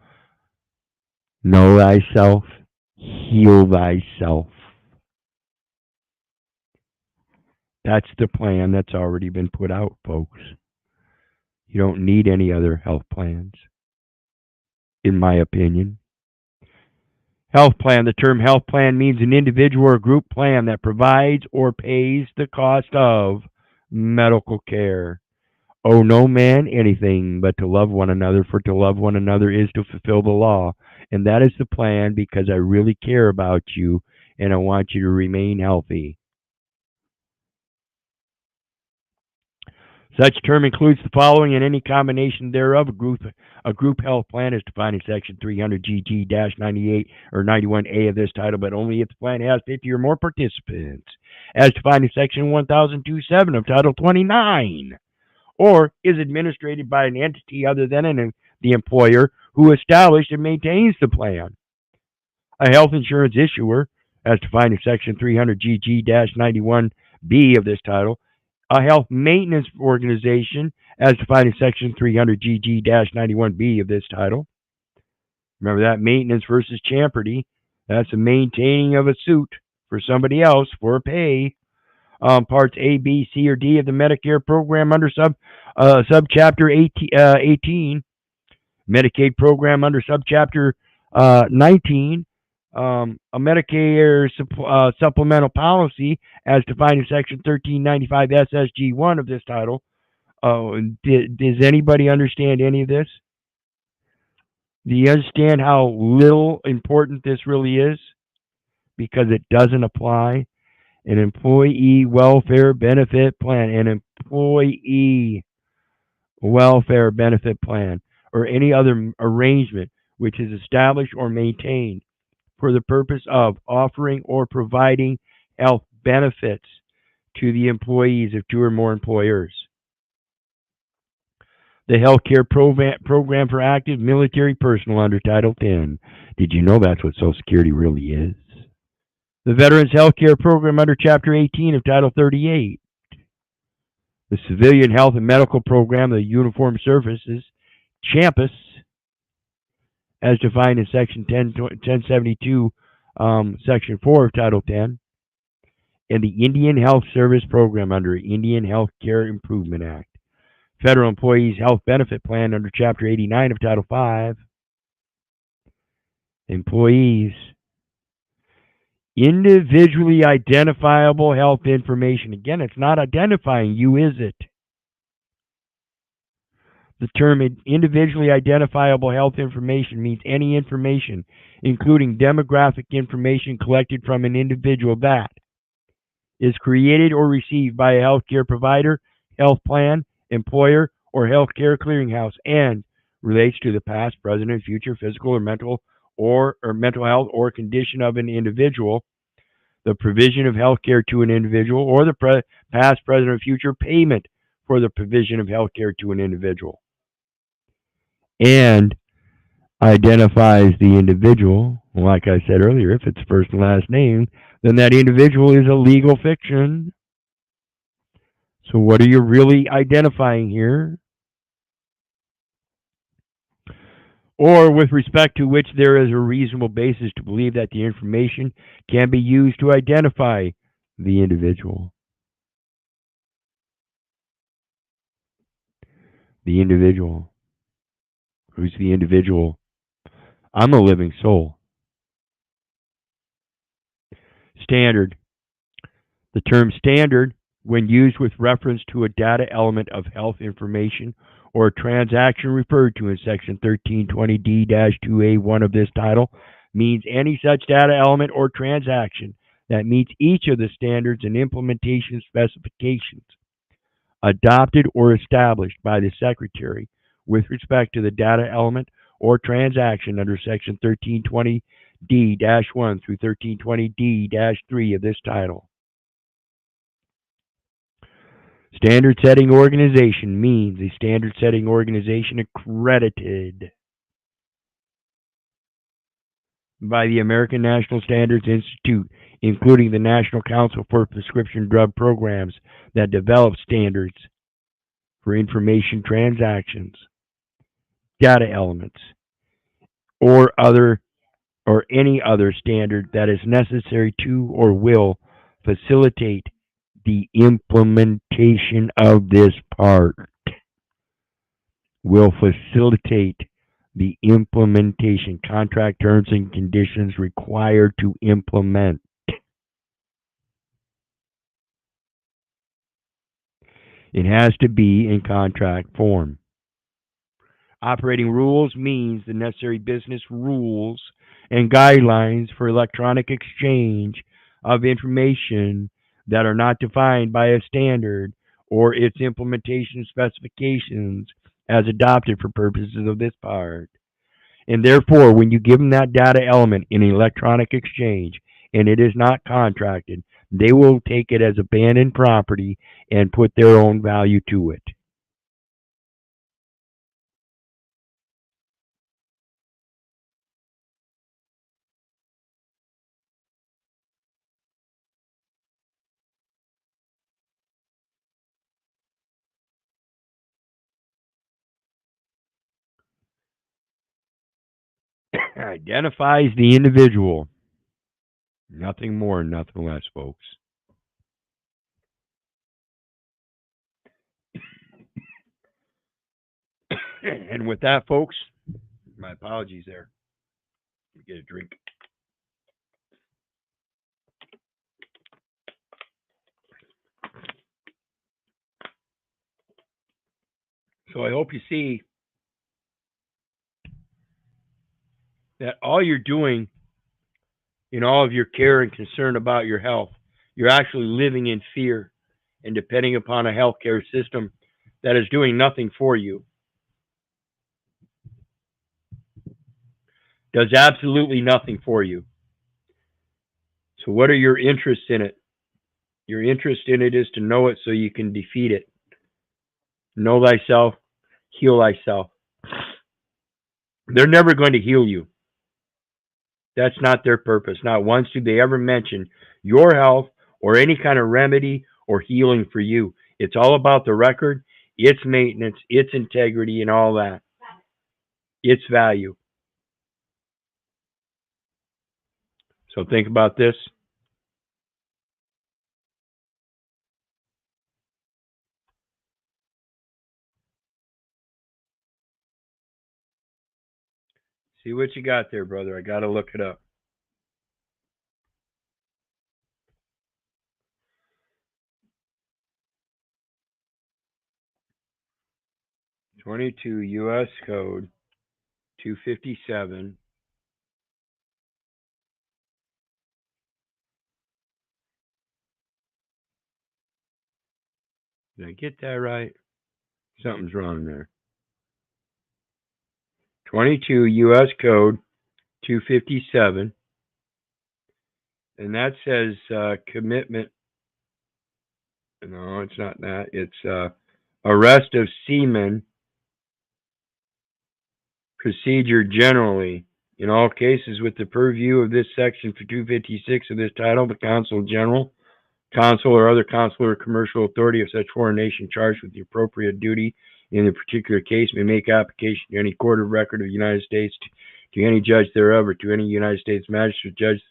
Know thyself, heal thyself. That's the plan that's already been put out, folks. You don't need any other health plans, in my opinion. Health plan. The term health plan means an individual or group plan that provides or pays the cost of medical care. Owe no man anything but to love one another, for to love one another is to fulfill the law. And that is the plan because I really care about you and I want you to remain healthy. Such term includes the following and any combination thereof. A group health plan is defined in Section 300 GG-98 or 91A of this title, but only if the plan has 50 or more participants, as defined in Section 1027 of Title 29, or is administered by an entity other than the employer who established and maintains the plan. A health insurance issuer, as defined in Section 300 GG-91B of this title, a health maintenance organization, as defined in Section 300 GG-91B of this title. Remember that, maintenance versus champerty. That's the maintaining of a suit for somebody else for pay. Parts A, B, C, or D of the Medicare program under subchapter 18. Medicaid program under subchapter 19. A Medicare supplemental policy as defined in Section 1395 SSG1 of this title. Does anybody understand any of this? Do you understand how little important this really is? Because it doesn't apply. An employee welfare benefit plan, an employee welfare benefit plan, or any other arrangement which is established or maintained for the purpose of offering or providing health benefits to the employees of two or more employers. The healthcare program for active military personnel under Title 10. Did you know that's what Social Security really is? The Veterans Healthcare Program under Chapter 18 of Title 38. The Civilian Health and Medical Program of the Uniformed Services, CHAMPS, as defined in Section 1072, Section 4 of Title 10, and the Indian Health Service Program under Indian Health Care Improvement Act. Federal Employees Health Benefit Plan under Chapter 89 of Title 5. Employees. Individually identifiable health information. Again, it's not identifying you, is it? The term individually identifiable health information means any information, including demographic information collected from an individual that is created or received by a healthcare provider, health plan, employer, or healthcare clearinghouse, and relates to the past, present, and future physical or mental health or condition of an individual, the provision of health care to an individual, or the past, present, or future payment for the provision of health care to an individual, and identifies the individual. Like I said earlier, if it's first and last name, then that individual is a legal fiction. So what are you really identifying here? Or with respect to which there is a reasonable basis to believe that the information can be used to identify the individual. The individual. Who's the individual? I'm a living soul. Standard. The term standard, when used with reference to a data element of health information or transaction referred to in Section 1320D-2A1 of this title, means any such data element or transaction that meets each of the standards and implementation specifications adopted or established by the Secretary with respect to the data element or transaction under Section 1320D-1 through 1320D-3 of this title. Standard setting organization means a standard setting organization accredited by the American National Standards Institute, including the National Council for Prescription Drug Programs, that develop standards for information transactions, data elements, or any other standard that is necessary to or will facilitate the implementation of this part. Will facilitate the implementation, contract terms and conditions required to implement. It has to be in contract form. Operating rules means the necessary business rules and guidelines for electronic exchange of information that are not defined by a standard or its implementation specifications as adopted for purposes of this part. And therefore, when you give them that data element in electronic exchange and it is not contracted, they will take it as abandoned property and put their own value to it. Identifies the individual. Nothing more, nothing less, folks. And with that, folks, my apologies there. Let me get a drink. So I hope you see that all you're doing in all of your care and concern about your health, you're actually living in fear and depending upon a healthcare system that is doing nothing for you. Does absolutely nothing for you. So what are your interests in it? Your interest in it is to know it so you can defeat it. Know thyself, heal thyself. They're never going to heal you. That's not their purpose. Not once do they ever mention your health or any kind of remedy or healing for you. It's all about the record, its maintenance, its integrity, and all that. Its value. So think about this. See what you got there, brother. I got to look it up. (22) U.S. Code 257. Did I get that right? Something's wrong there. 22 U.S. Code 257. And that says commitment. No, it's not that. It's arrest of seamen. Procedure generally. In all cases with the purview of this section for 256 of this title, the Consul General, consul or other consular or commercial authority of such foreign nation charged with the appropriate duty in the particular case may make application to any court of record of the United States, to any judge thereof, or to any United States magistrate judge,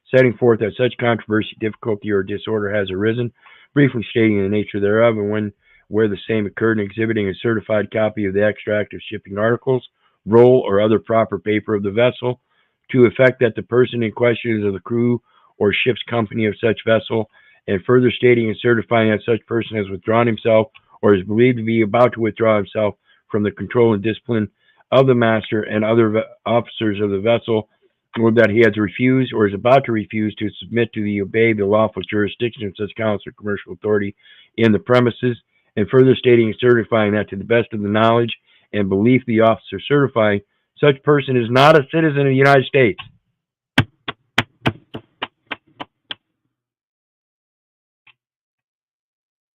setting forth that such controversy, difficulty, or disorder has arisen, briefly stating the nature thereof, and where the same occurred, and exhibiting a certified copy of the extract of shipping articles, roll, or other proper paper of the vessel, to effect that the person in question is of the crew or ship's company of such vessel, and further stating and certifying that such person has withdrawn himself or is believed to be about to withdraw himself from the control and discipline of the master and other officers of the vessel, or that he has refused or is about to refuse to submit to obey the lawful jurisdiction of such council or commercial authority in the premises, and further stating and certifying that to the best of the knowledge and belief the officer certifying, such person is not a citizen of the United States.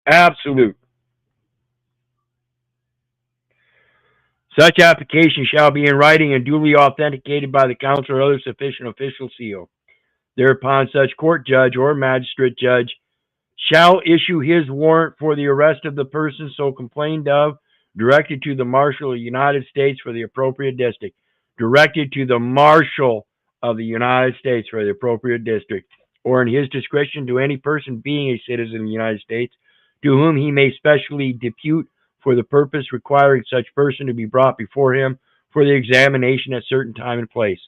Absolute. Such application shall be in writing and duly authenticated by the council or other sufficient official seal. Thereupon such court judge or magistrate judge shall issue his warrant for the arrest of the person so complained of, directed to the Marshal of the United States for the appropriate district. Directed to the Marshal of the United States for the appropriate district, or in his discretion to any person being a citizen of the United States, to whom he may specially depute for the purpose requiring such person to be brought before him for the examination at certain time and place.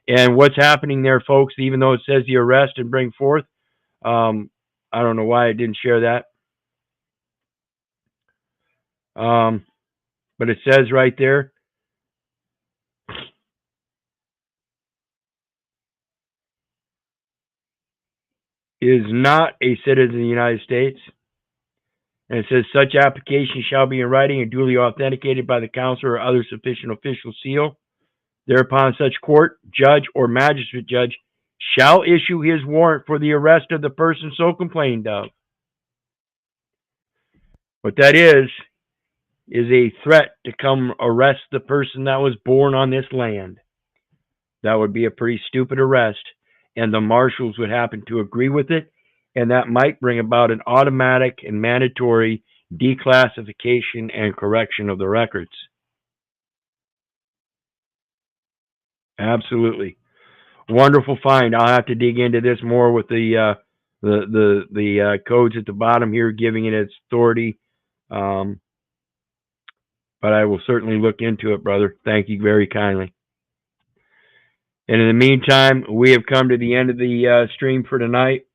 And what's happening there, folks, even though it says the arrest and bring forth, I don't know why I didn't share that. But it says right there, is not a citizen of the United States. And it says such application shall be in writing and duly authenticated by the counsel or other sufficient official seal. Thereupon such court, judge, or magistrate judge shall issue his warrant for the arrest of the person so complained of. What that is a threat to come arrest the person that was born on this land. That would be a pretty stupid arrest, and the marshals would happen to agree with it, and that might bring about an automatic and mandatory declassification and correction of the records. Absolutely. Wonderful find. I'll have to dig into this more with the codes at the bottom here giving it its authority. But I will certainly look into it, brother. Thank you very kindly. And in the meantime, we have come to the end of the stream for tonight.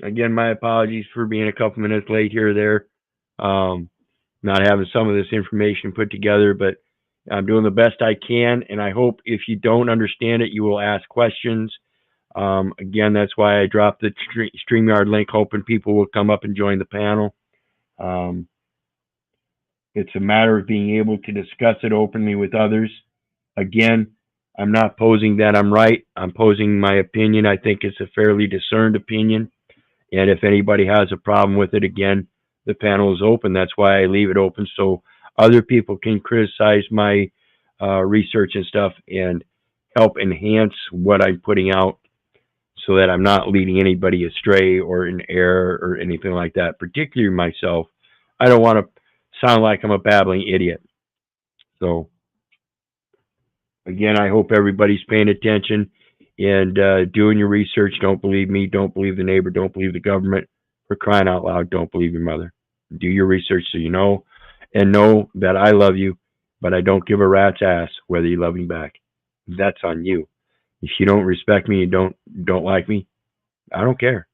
Again, my apologies for being a couple minutes late here or there. Not having some of this information put together, but I'm doing the best I can, and I hope if you don't understand it, you will ask questions. Again, that's why I dropped the StreamYard link, hoping people will come up and join the panel. It's a matter of being able to discuss it openly with others. Again, I'm not posing that I'm right. I'm posing my opinion. I think it's a fairly discerned opinion. And if anybody has a problem with it, again, the panel is open. That's why I leave it open so other people can criticize my research and stuff and help enhance what I'm putting out so that I'm not leading anybody astray or in error or anything like that, particularly myself. I don't want to sound like I'm a babbling idiot. So, again, I hope everybody's paying attention and doing your research. Don't believe me. Don't believe the neighbor. Don't believe the government. For crying out loud, don't believe your mother. Do your research so you know, and know that I love you, but I don't give a rat's ass whether you love me back. That's on you. If you don't respect me and don't like me, I don't care.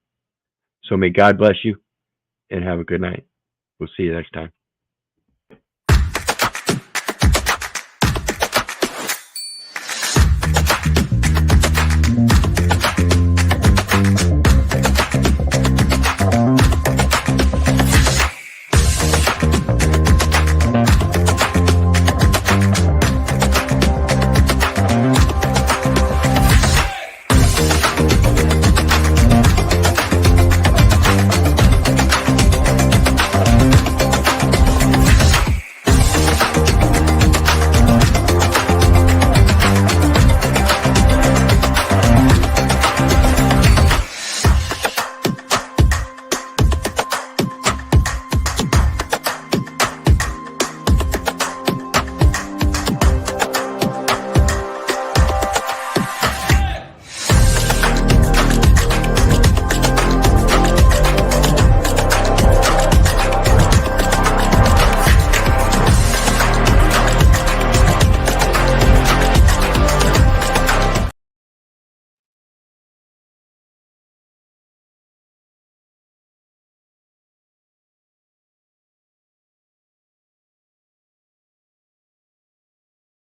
So may God bless you and have a good night. We'll see you next time.